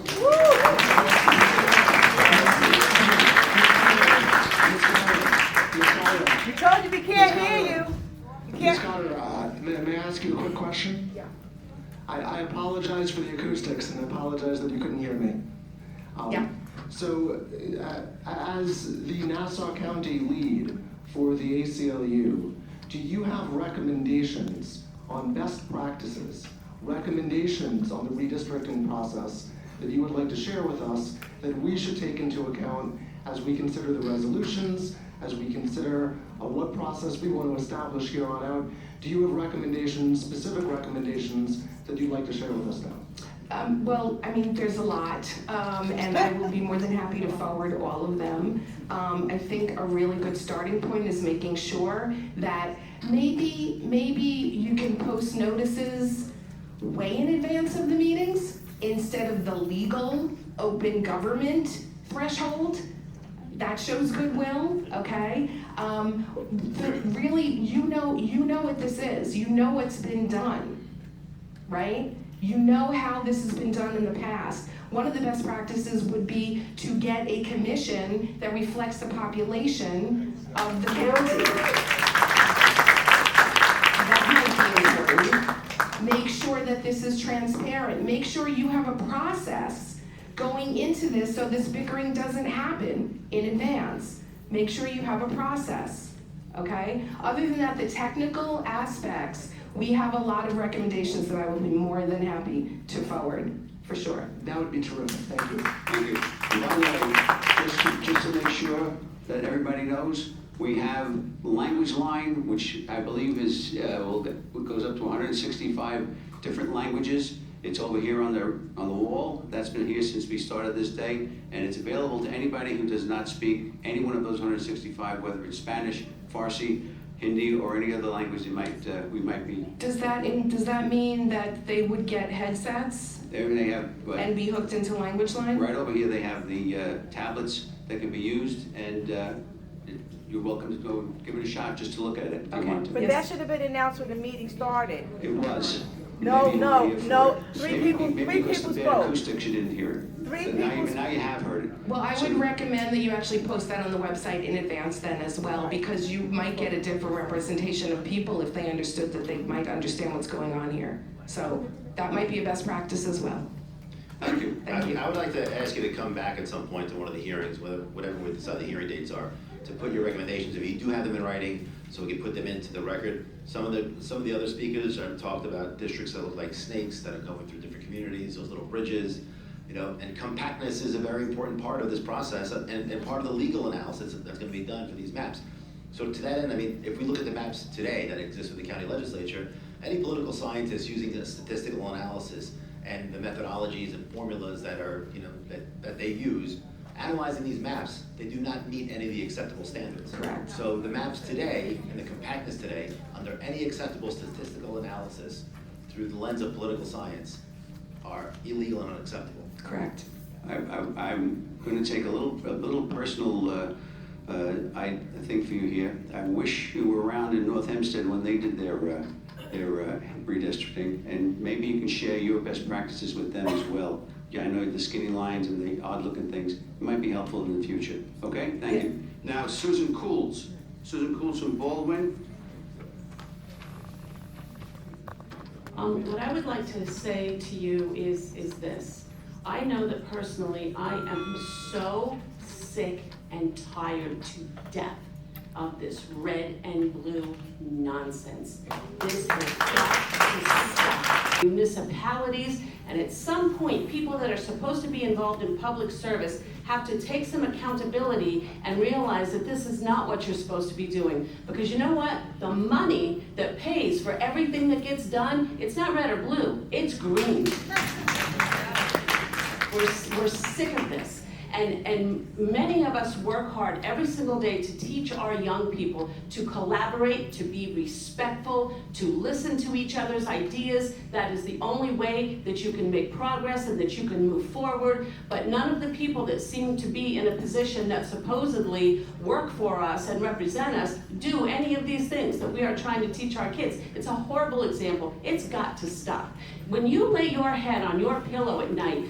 We told you we can't hear you. Ms. Carter, may I ask you a quick question? Yeah. I apologize for the acoustics, and I apologize that you couldn't hear me. Yeah. So, as the Nassau County lead for the ACLU, do you have recommendations on best practices, recommendations on the redistricting process that you would like to share with us that we should take into account as we consider the resolutions, as we consider what process we want to establish here on out? Do you have recommendations, specific recommendations, that you'd like to share with us now? There's a lot, and I will be more than happy to forward all of them. I think a really good starting point is making sure that maybe you can post notices way in advance of the meetings instead of the legal open government threshold. That shows goodwill, okay? Really, you know what this is. You know what's been done, right? You know how this has been done in the past. One of the best practices would be to get a commission that reflects the population of the county. That might be important. Make sure that this is transparent. Make sure you have a process going into this so this bickering doesn't happen in advance. Make sure you have a process, okay? Other than that, the technical aspects, we have a lot of recommendations that I would be more than happy to forward, for sure. That would be terrific, thank you. Thank you. And by the way, just to make sure that everybody knows, we have language line, which I believe is, goes up to 165 different languages. It's over here on the wall. That's been here since we started this day, and it's available to anybody who does not speak any one of those 165, whether it's Spanish, Farsi, Hindi, or any other language we might be. Does that mean that they would get headsets They have. and be hooked into language line? Right over here, they have the tablets that can be used, and you're welcome to go give it a shot, just to look at it if you want to. But that should have been announced when the meeting started. It was. No, Maybe no, Maria no. for it. Three Maybe people because of the bad spoke. acoustics, you didn't hear it. Three But people now you have heard it. Well, I So- would recommend that you actually post that on the website in advance then as well, because you might get a different representation of people if they understood that they might understand what's going on here. So that might be a best practice as well. Thank you. I would like to ask you to come back at some point to one of the hearings, whatever we decide the hearing dates are, to put your recommendations, if you do have them in writing, so we can put them into the record. Some of the other speakers have talked about districts that look like snakes that are going through different communities, those little bridges, and compactness is a very important part of this process and part of the legal analysis that's going to be done for these maps. So to that end, I mean, if we look at the maps today that exist with the county legislature, any political scientist using the statistical analysis and the methodologies and formulas that are, that they use, analyzing these maps, they do not meet any of the acceptable standards. Correct. So the maps today and the compactness today, under any acceptable statistical analysis through the lens of political science, are illegal and unacceptable. Correct. I'm going to take a little personal thing for you here. I wish you were around in North Hempstead when they did their redistricting, and maybe you can share your best practices with them as well. Yeah, I know the skinny lines and the odd-looking things. It might be helpful in the future. Okay, thank you. Now, Susan Cools. Susan Cools from Baldwin. What I would like to say to you is this. I know that personally, I am so sick and tired to death of this red and blue nonsense. This has got to stop. Municipalities, and at some point, people that are supposed to be involved in public service have to take some accountability and realize that this is not what you're supposed to be doing. Because you know what? The money that pays for everything that gets done, it's not red or blue, it's green. We're sick of this. And many of us work hard every single day to teach our young people to collaborate, to be respectful, to listen to each other's ideas. That is the only way that you can make progress and that you can move forward. But none of the people that seem to be in a position that supposedly work for us and represent us do any of these things that we are trying to teach our kids. It's a horrible example. It's got to stop. When you lay your head on your pillow at night,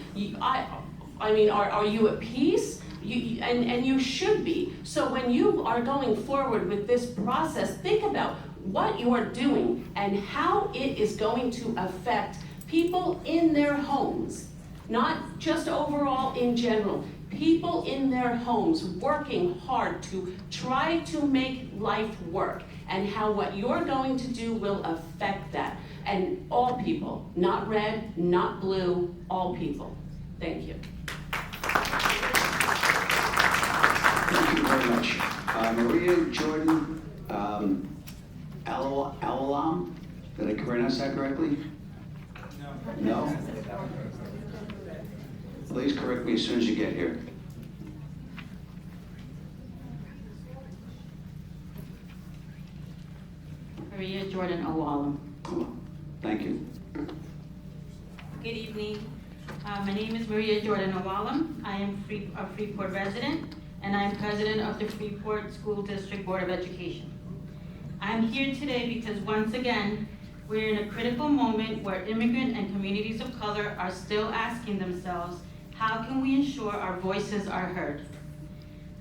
are you at peace? And you should be. So when you are going forward with this process, think about what you are doing and how it is going to affect people in their homes, not just overall in general. People in their homes working hard to try to make life work, and how what you're going to do will affect that. And all people, not red, not blue, all people. Thank you. Thank you very much. Maria Jordan Alalam, did I pronounce that correctly? No? Please correct me as soon as you get here. Maria Jordan Awalam. Thank you. Good evening. My name is Maria Jordan Awalam. I am a Freeport resident, and I am president of the Freeport School District Board of Education. I'm here today because once again, we're in a critical moment where immigrant and communities of color are still asking themselves, how can we ensure our voices are heard?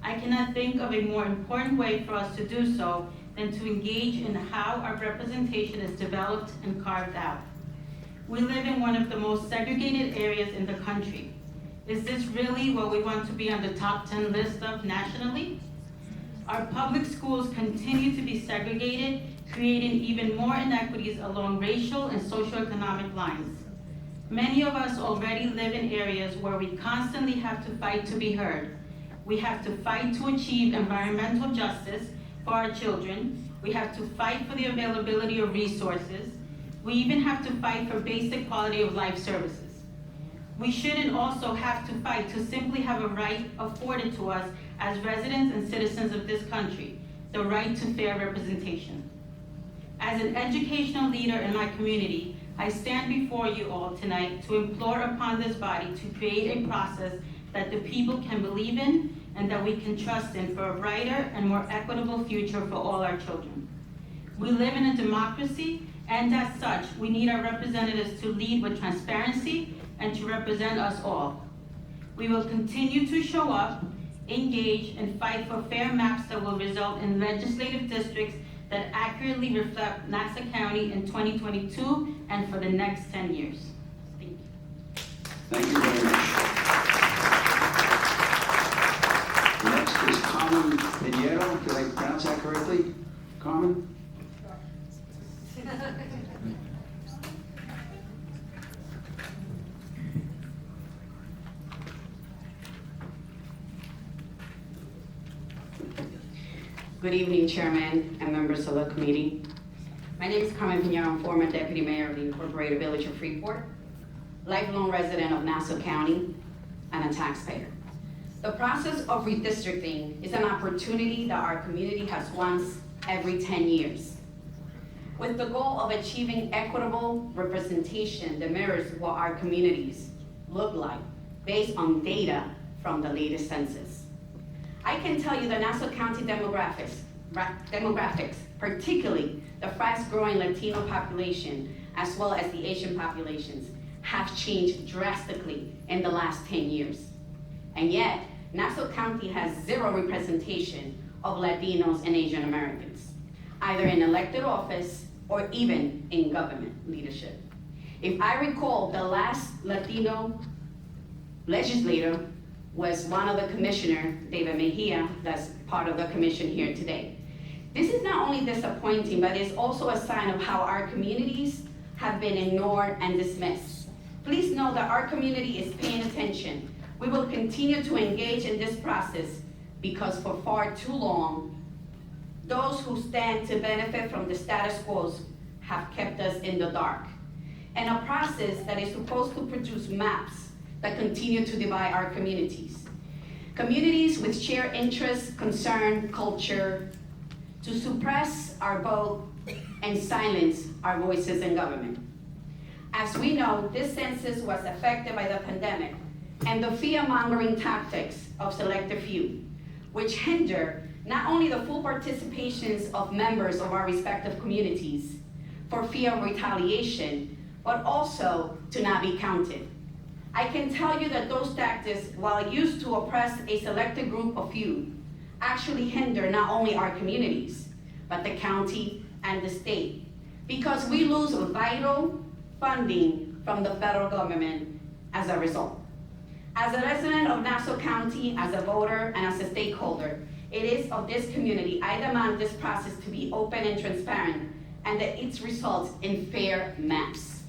I cannot think of a more important way for us to do so than to engage in how our representation is developed and carved out. We live in one of the most segregated areas in the country. Is this really what we want to be on the top 10 list of nationally? Our public schools continue to be segregated, creating even more inequities along racial and socioeconomic lines. Many of us already live in areas where we constantly have to fight to be heard. We have to fight to achieve environmental justice for our children. We have to fight for the availability of resources. We even have to fight for basic quality of life services. We should and also have to fight to simply have a right afforded to us as residents and citizens of this country, the right to fair representation. As an educational leader in my community, I stand before you all tonight to implore upon this body to create a process that the people can believe in and that we can trust in for a brighter and more equitable future for all our children. We live in a democracy, and as such, we need our representatives to lead with transparency and to represent us all. We will continue to show up, engage, and fight for fair maps that will result in legislative districts that accurately reflect Nassau County in 2022 and for the next 10 years. Thank you. Thank you very much. Next is Carmen Pinheiro. Did I pronounce that correctly? Carmen? Good evening, Chairman and members of the committee. My name is Carmen Pinheiro. I'm former Deputy Mayor of the Incorporated Village of Freeport, lifelong resident of Nassau County, and a taxpayer. The process of redistricting is an opportunity that our community has once every 10 years, with the goal of achieving equitable representation that mirrors what our communities look like based on data from the latest census. I can tell you the Nassau County demographics, particularly the fast-growing Latino population, as well as the Asian populations, have changed drastically in the last 10 years. And yet, Nassau County has zero representation of Latinos and Asian Americans, either in elected office or even in government leadership. If I recall, the last Latino legislator was one of the commissioner, David Mejia, that's part of the commission here today. This is not only disappointing, but it's also a sign of how our communities have been ignored and dismissed. Please know that our community is paying attention. We will continue to engage in this process because for far too long, those who stand to benefit from the status quo have kept us in the dark. And a process that is supposed to produce maps that continue to divide our communities. Communities with shared interests, concern, culture, to suppress our vote and silence our voices in government. As we know, this census was affected by the pandemic and the fear-mongering tactics of selected few, which hinder not only the full participations of members of our respective communities for fear of retaliation, but also to not be counted. I can tell you that those tactics, while used to oppress a selected group of few, actually hinder not only our communities, but the county and the state, because we lose vital funding from the federal government as a result. As a resident of Nassau County, as a voter, and as a stakeholder, it is of this community I demand this process to be open and transparent, and that it results in fair maps.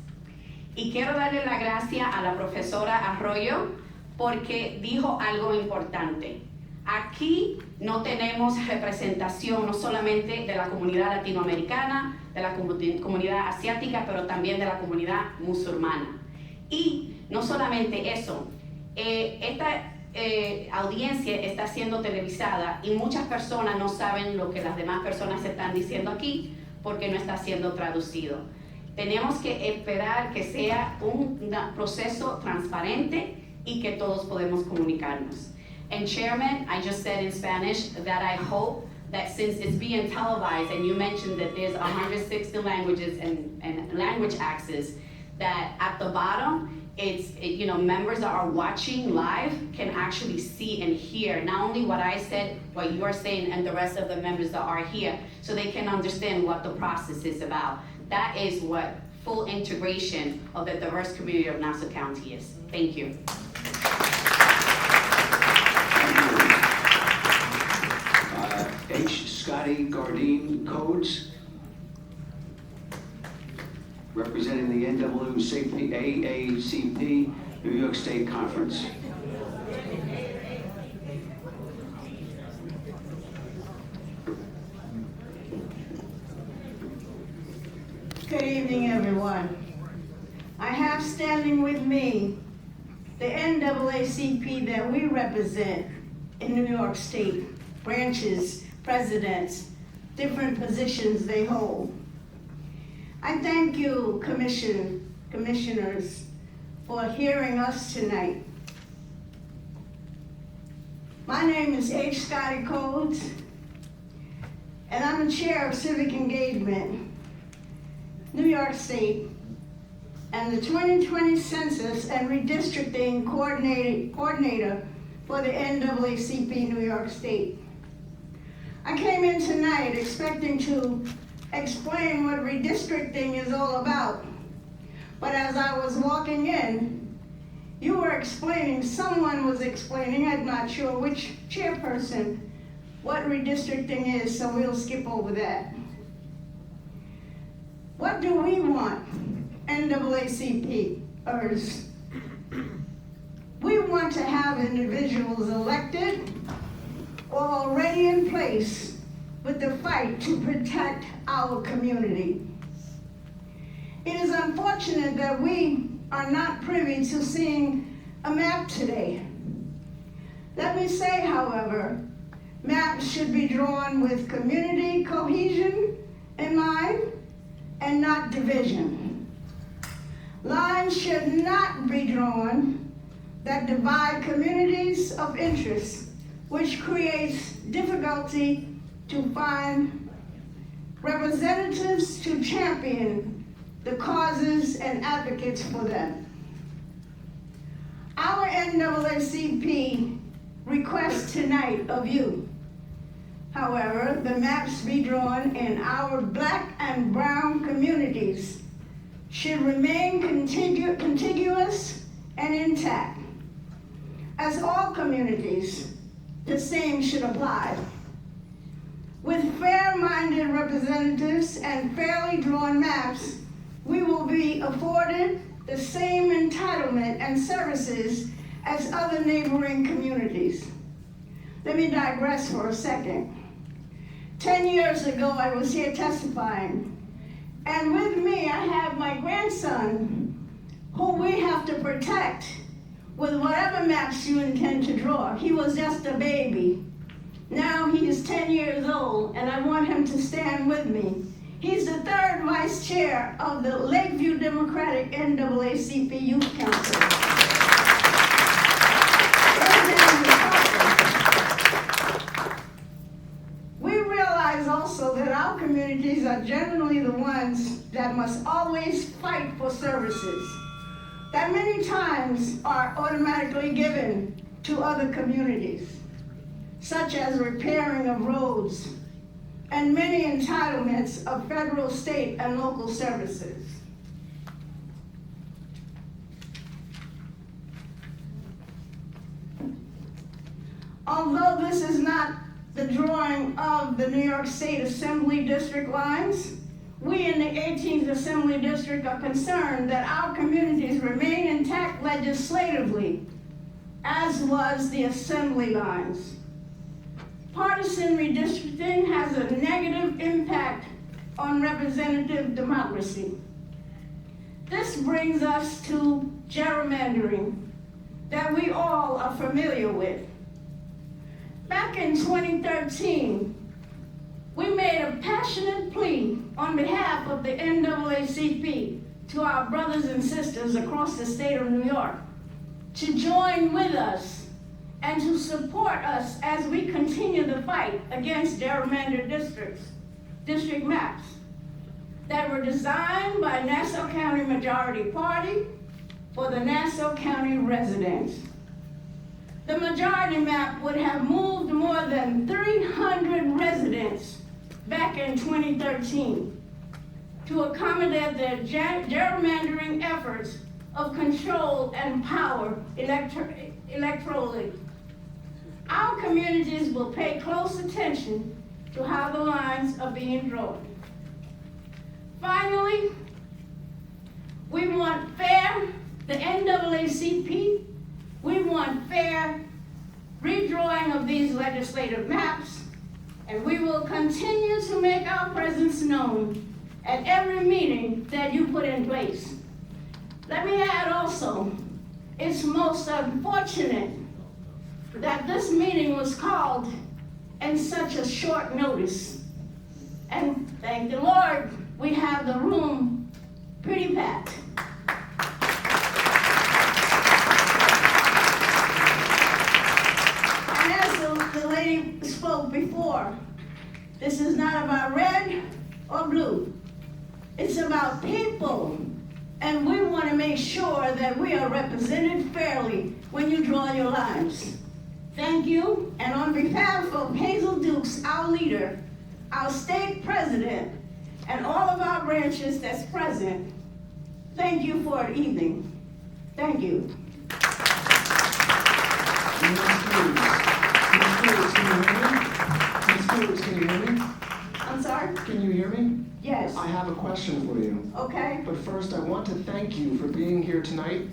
Y quiero darle la gracia a la profesora Arroyo porque dijo algo importante. Aquí no tenemos representación no solamente de la comunidad latinoamericana, de la comunidad asiática, pero también de la comunidad musulmana. Y no solamente eso, esta audiencia está siendo televisada y muchas personas no saben lo que las demás personas están diciendo aquí porque no está siendo traducido. Tenemos que esperar que sea un proceso transparente y que todos podemos comunicarnos. And Chairman, I just said in Spanish that I hope that since it's being televised and you mentioned that there's 160 languages and language access, that at the bottom, members that are watching live can actually see and hear not only what I said, what you are saying, and the rest of the members that are here, so they can understand what the process is about. That is what full integration of the diverse community of Nassau County is. Thank you. H. Scotty Gardine Codes. representing the NAACP New York State Conference. Good evening, everyone. I have standing with me the NAACP that we represent in New York State, branches, presidents, different positions they hold. I thank you, commissioners, for hearing us tonight. My name is H. Scotty Codes, and I'm the chair of Civic Engagement, New York State, and the 2020 Census and Redistricting Coordinator for the NAACP New York State. I came in tonight expecting to explain what redistricting is all about, but as I was walking in, you were explaining, someone was explaining, I'm not sure which chairperson, what redistricting is, so we'll skip over that. What do we want, NAACPers? We want to have individuals elected or already in place with the fight to protect our community. It is unfortunate that we are not privy to seeing a map today. Let me say, however, maps should be drawn with community cohesion in mind and not division. Lines should not be drawn that divide communities of interest, which creates difficulty to find representatives to champion the causes and advocates for them. Our NAACP requests tonight of you, however, the maps be drawn in our Black and brown communities should remain contiguous and intact. As all communities, the same should apply. With fair-minded representatives and fairly drawn maps, we will be afforded the same entitlement and services as other neighboring communities. Let me digress for a second. 10 years ago, I was here testifying, and with me, I have my grandson, who we have to protect with whatever maps you intend to draw. He was just a baby. Now he is 10 years old, and I want him to stand with me. He's the third vice chair of the Lakeview Democratic NAACP Youth Council. We realize also that our communities are generally the ones that must always fight for services that many times are automatically given to other communities, such as repairing of roads and many entitlements of federal, state, and local services. Although this is not the drawing of the New York State Assembly district lines, we in the 18th Assembly District are concerned that our communities remain intact legislatively, as was the Assembly lines. Partisan redistricting has a negative impact on representative democracy. This brings us to gerrymandering that we all are familiar with. Back in 2013, we made a passionate plea on behalf of the NAACP to our brothers and sisters across the state of New York to join with us and to support us as we continue the fight against gerrymandered district maps that were designed by Nassau County Majority Party for the Nassau County residents. The majority map would have moved more than 300 residents back in 2013 to accommodate their gerrymandering efforts of control and power electorally. Our communities will pay close attention to how the lines are being drawn. Finally, We want fair, the NAACP, we want fair redrawing of these legislative maps, and we will continue to make our presence known at every meeting that you put in place. Let me add also, it's most unfortunate that this meeting was called in such a short notice. And thank the Lord, we have the room pretty packed. And as the lady spoke before, this is not about red or blue. It's about people. And we want to make sure that we are represented fairly when you draw your lines. Thank you, and on behalf of Hazel Dukes, our leader, our state president, and all of our branches that's present, thank you for the evening. Thank you. Ms. Fields, can you hear me? I'm sorry? Can you hear me? Yes. I have a question for you. Okay. But first, I want to thank you for being here tonight.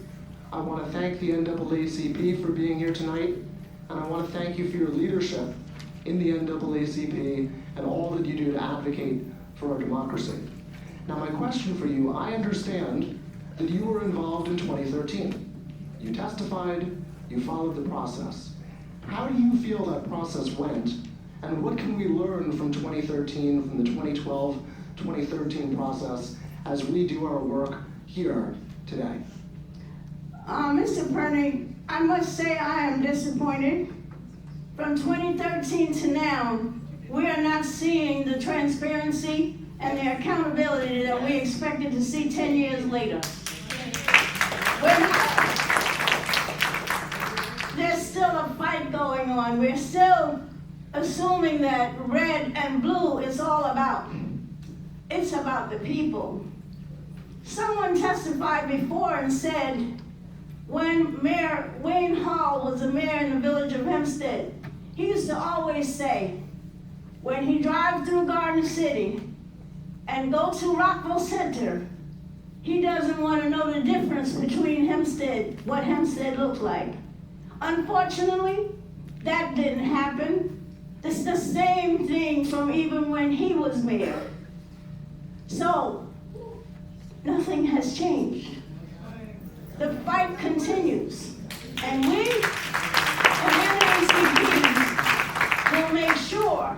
I want to thank the NAACP for being here tonight. And I want to thank you for your leadership in the NAACP and all that you do to advocate for our democracy. Now, my question for you, I understand that you were involved in 2013. You testified, you followed the process. How do you feel that process went? And what can we learn from 2013, from the 2012-2013 process as we do our work here today? Mr. Perney, I must say I am disappointed. From 2013 to now, we are not seeing the transparency and the accountability that we expected to see 10 years later. There's still a fight going on. We're still assuming that red and blue is all about. It's about the people. Someone testified before and said, when Mayor Wayne Hall was the mayor in the village of Hempstead, he used to always say, when he drives through Garden City and go to Rockville Center, he doesn't want to know the difference between Hempstead, what Hempstead looked like. Unfortunately, that didn't happen. It's the same thing from even when he was mayor. So, nothing has changed. The fight continues. And we, as NAACPs, will make sure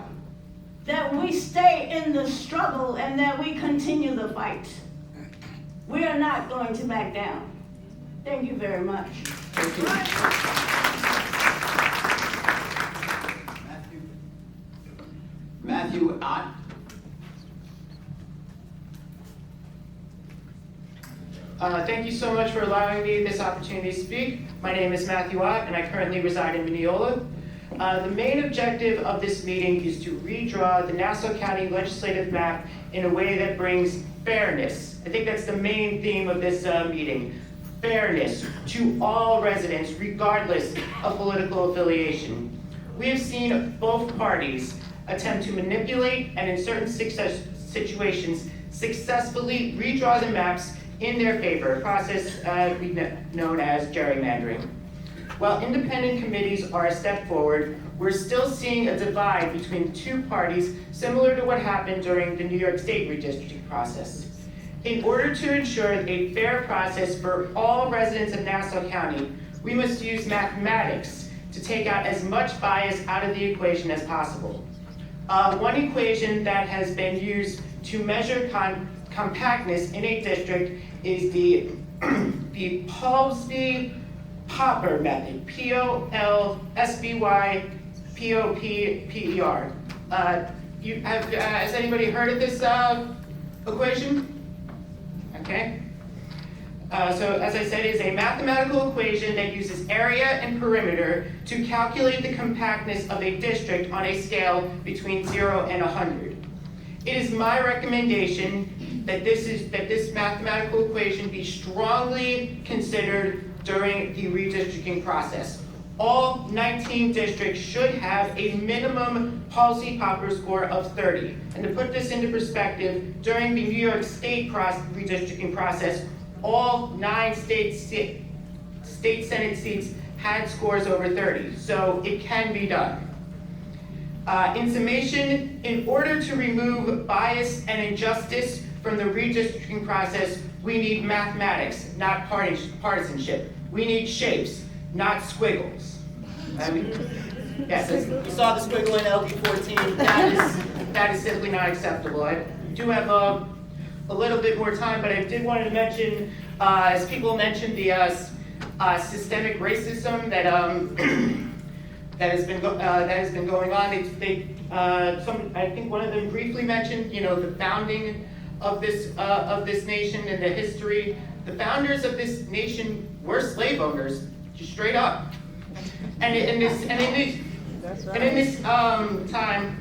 that we stay in the struggle and that we continue the fight. We are not going to back down. Thank you very much. Thank you. Matthew Ott. Thank you so much for allowing me this opportunity to speak. My name is Matthew Ott, and I currently reside in Mineola. The main objective of this meeting is to redraw the Nassau County legislative map in a way that brings fairness. I think that's the main theme of this meeting. Fairness to all residents, regardless of political affiliation. We have seen both parties attempt to manipulate and in certain situations successfully redraw the maps in their favor, a process known as gerrymandering. While independent committees are a step forward, we're still seeing a divide between two parties similar to what happened during the New York State redistricting process. In order to ensure a fair process for all residents of Nassau County, we must use mathematics to take out as much bias out of the equation as possible. One equation that has been used to measure compactness in a district is the Polsby-Popper method, P-O-L-S-B-Y-P-O-P-P-E-R. Has anybody heard of this equation? Okay. So as I said, it is a mathematical equation that uses area and perimeter to calculate the compactness of a district on a scale between 0 and 100. It is my recommendation that this mathematical equation be strongly considered during the redistricting process. All 19 districts should have a minimum Polsby-Popper score of 30. And to put this into perspective, during the New York State redistricting process, all 9 state Senate seats had scores over 30, so it can be done. In summation, in order to remove bias and injustice from the redistricting process, we need mathematics, not partisanship. We need shapes, not squiggles. Yes, you saw the squiggle in LD 14. That is simply not acceptable. I do have a little bit more time, but I did want to mention, as people mentioned, the systemic racism that has been going on. I think one of them briefly mentioned, the founding of this nation and the history. The founders of this nation were slave owners, just straight up. And in this time,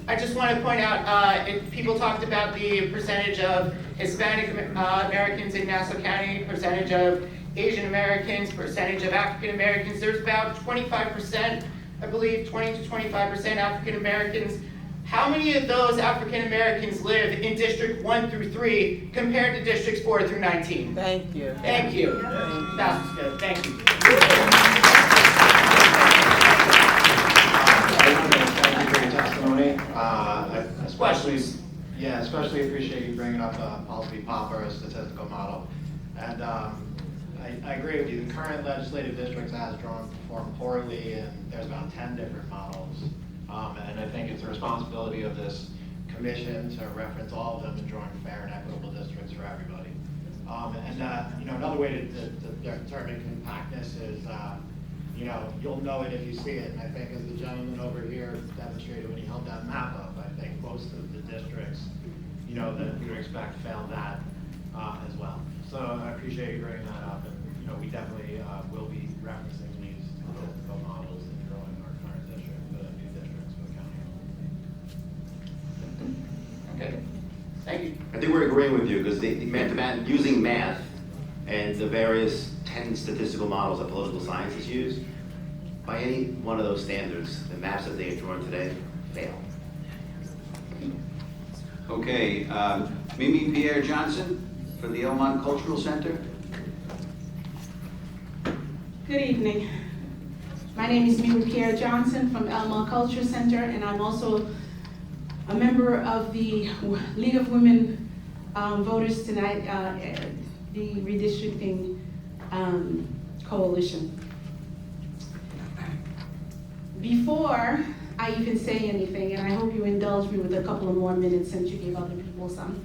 I just want to point out, people talked about the percentage of Hispanic Americans in Nassau County, percentage of Asian Americans, percentage of African Americans. There's about 25%, I believe, 20 to 25% African Americans. How many of those African Americans live in District 1 through 3 compared to Districts 4 through 19? Thank you. Thank you. That's good. Thank you. Thank you for your testimony. Especially appreciate you bringing up Paulsby Popper, a statistical model. And I agree with you. The current legislative districts as drawn perform poorly, and there's about 10 different models. And I think it's the responsibility of this commission to reference all of them in drawing fair and equitable districts for everybody. Another way to determine compactness is, you'll know it if you see it. And I think as the gentleman over here demonstrated when he held that map up, I think most of the districts, that we would expect failed that as well. So I appreciate you bringing that up, and we definitely will be referencing these statistical models in drawing our current district, the new districts for the county. Okay, thank you. I think we're agreeing with you because using math and the various 10 statistical models that political science has used, by any one of those standards, the maps that they have drawn today fail. Okay, Mimi Pierre Johnson for the Elmont Cultural Center. Good evening. My name is Mimi Pierre Johnson from Elmont Culture Center, and I'm also a member of the League of Women Voters Tonight, the Redistricting Coalition. Before I even say anything, and I hope you indulge me with a couple of more minutes since you gave other people some.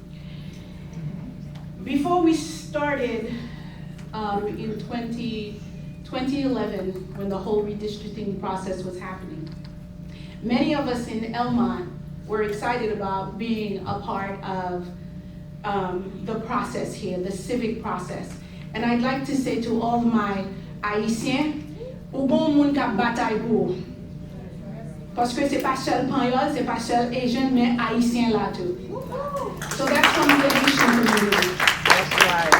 Before we started in 2011, when the whole redistricting process was happening, many of us in Elmont were excited about being a part of the process here, the civic process. And I'd like to say to all my Haïtiens, ou bon moun kap batay pou. Parce que c'est pas seul Panyol, c'est pas seul Asian, mais Haïtien là tout. So that's from the Haitian community. That's right.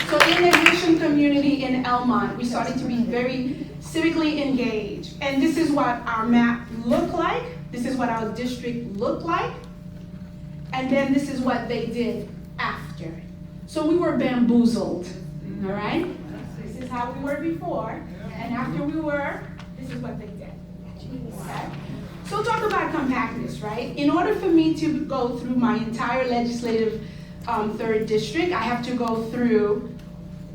So in the Haitian community in Elmont, we started to be very civically engaged. And this is what our map looked like. This is what our district looked like. And then this is what they did after. So we were bamboozled, all right? This is how we were before, and after we were, this is what they did, okay? So talk about compactness, right? In order for me to go through my entire legislative 3rd district, I have to go through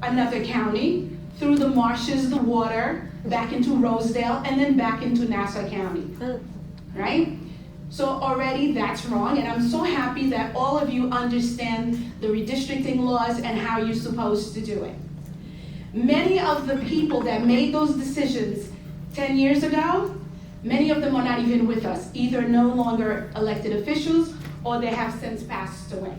another county, through the marshes, the water, back into Rosedale, and then back into Nassau County, right? So already that's wrong, and I'm so happy that all of you understand the redistricting laws and how you're supposed to do it. Many of the people that made those decisions 10 years ago, many of them are not even with us, either no longer elected officials or they have since passed away.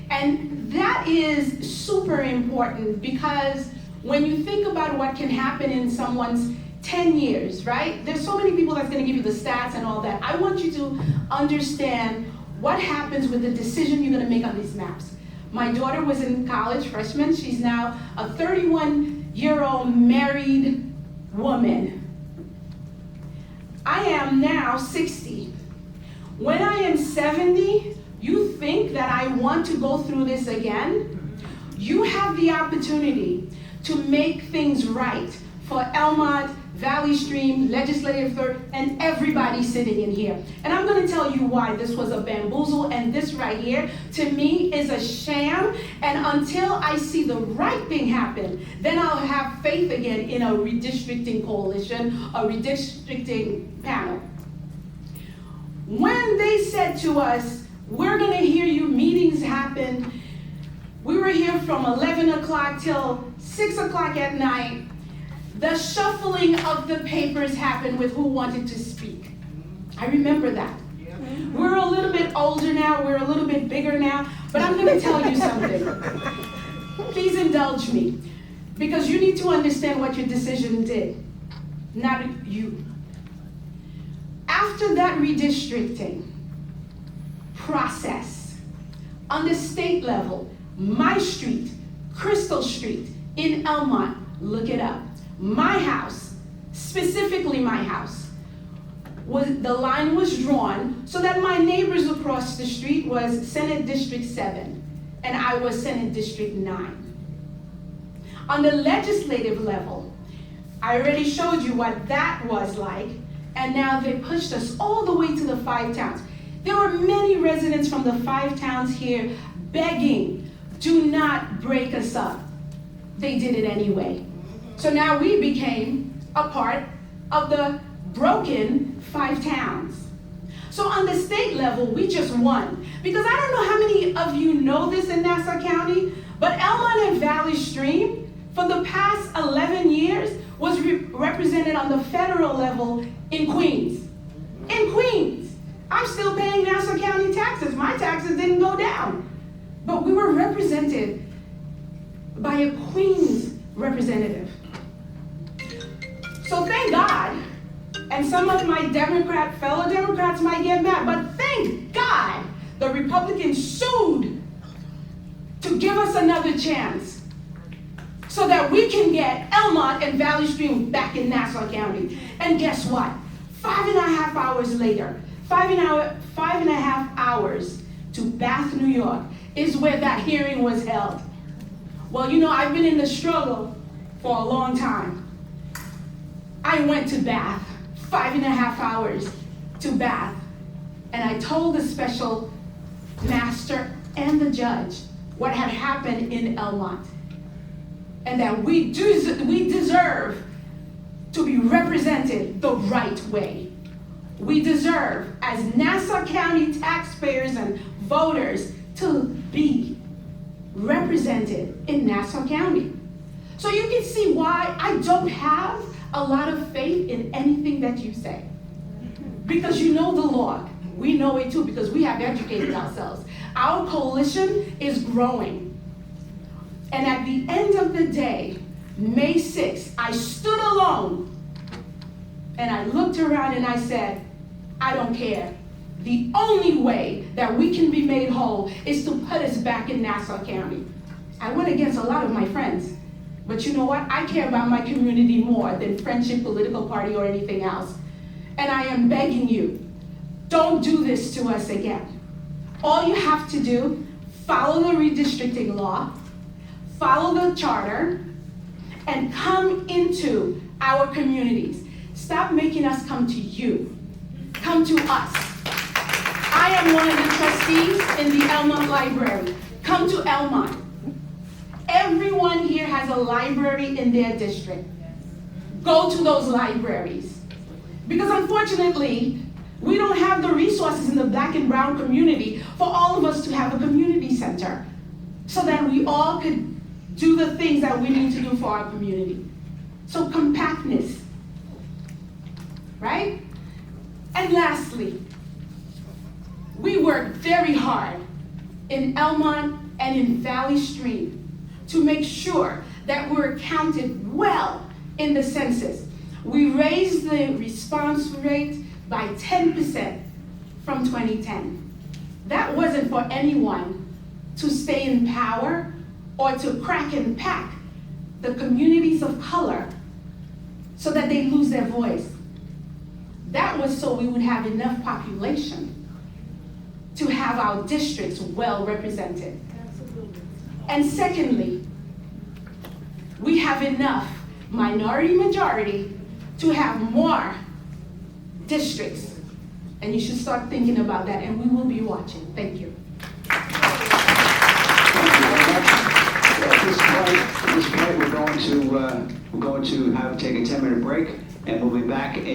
And that is super important because when you think about what can happen in someone's 10 years, right? There's so many people that's gonna give you the stats and all that. I want you to understand what happens with the decision you're gonna make on these maps. My daughter was in college, freshman. She's now a 31-year-old married woman. I am now 60. When I am 70, you think that I want to go through this again? You have the opportunity to make things right for Elmont, Valley Stream, Legislative Third, and everybody sitting in here. And I'm gonna tell you why this was a bamboozle, and this right here, to me, is a sham. And until I see the right thing happen, then I'll have faith again in a redistricting coalition, a redistricting panel. When they said to us, we're gonna hear you, meetings happen, we were here from 11 o'clock till 6 o'clock at night. The shuffling of the papers happened with who wanted to speak. I remember that. We're a little bit older now, we're a little bit bigger now, but I'm gonna tell you something. Please indulge me, because you need to understand what your decision did, not you. After that redistricting process, on the state level, my street, Crystal Street in Elmont, look it up. My house, specifically my house, the line was drawn so that my neighbors across the street was Senate District 7 and I was Senate District 9. On the legislative level, I already showed you what that was like, and now they pushed us all the way to the 5 towns. There were many residents from the 5 towns here begging, do not break us up. They did it anyway. So now we became a part of the broken 5 towns. So on the state level, we just won. Because I don't know how many of you know this in Nassau County, but Elmont and Valley Stream, for the past 11 years, was represented on the federal level in Queens. In Queens. I'm still paying Nassau County taxes. My taxes didn't go down. But we were represented by a Queens representative. So thank God, and some of my fellow Democrats might get mad, but thank God the Republicans sued to give us another chance so that we can get Elmont and Valley Stream back in Nassau County. And guess what? 5.5 hours later, 5.5 hours to Bath, New York, is where that hearing was held. Well, you know, I've been in the struggle for a long time. I went to Bath, 5.5 hours to Bath, and I told the special master and the judge what had happened in Elmont, and that we deserve to be represented the right way. We deserve, as Nassau County taxpayers and voters, to be represented in Nassau County. So you can see why I don't have a lot of faith in anything that you say. Because you know the law. We know it too because we have educated ourselves. Our coalition is growing. And at the end of the day, May 6th, I stood alone and I looked around and I said, I don't care. The only way that we can be made whole is to put us back in Nassau County. I went against a lot of my friends. But you know what? I care about my community more than friendship, political party, or anything else. And I am begging you, don't do this to us again. All you have to do, follow the redistricting law, follow the charter, and come into our communities. Stop making us come to you. Come to us. I am one of the trustees in the Elmont Library. Come to Elmont. Everyone here has a library in their district. Go to those libraries. Because unfortunately, we don't have the resources in the Black and brown community for all of us to have a community center so that we all could do the things that we need to do for our community. So compactness, right? And lastly, we work very hard in Elmont and in Valley Stream to make sure that we're counted well in the census. We raised the response rate by 10% from 2010. That wasn't for anyone to stay in power or to crack and pack the communities of color so that they lose their voice. That was so we would have enough population to have our districts well represented. And secondly, we have enough minority majority to have more districts. And you should start thinking about that, and we will be watching. Thank you. At this point, we're going to take a 10-minute break, and we'll be back at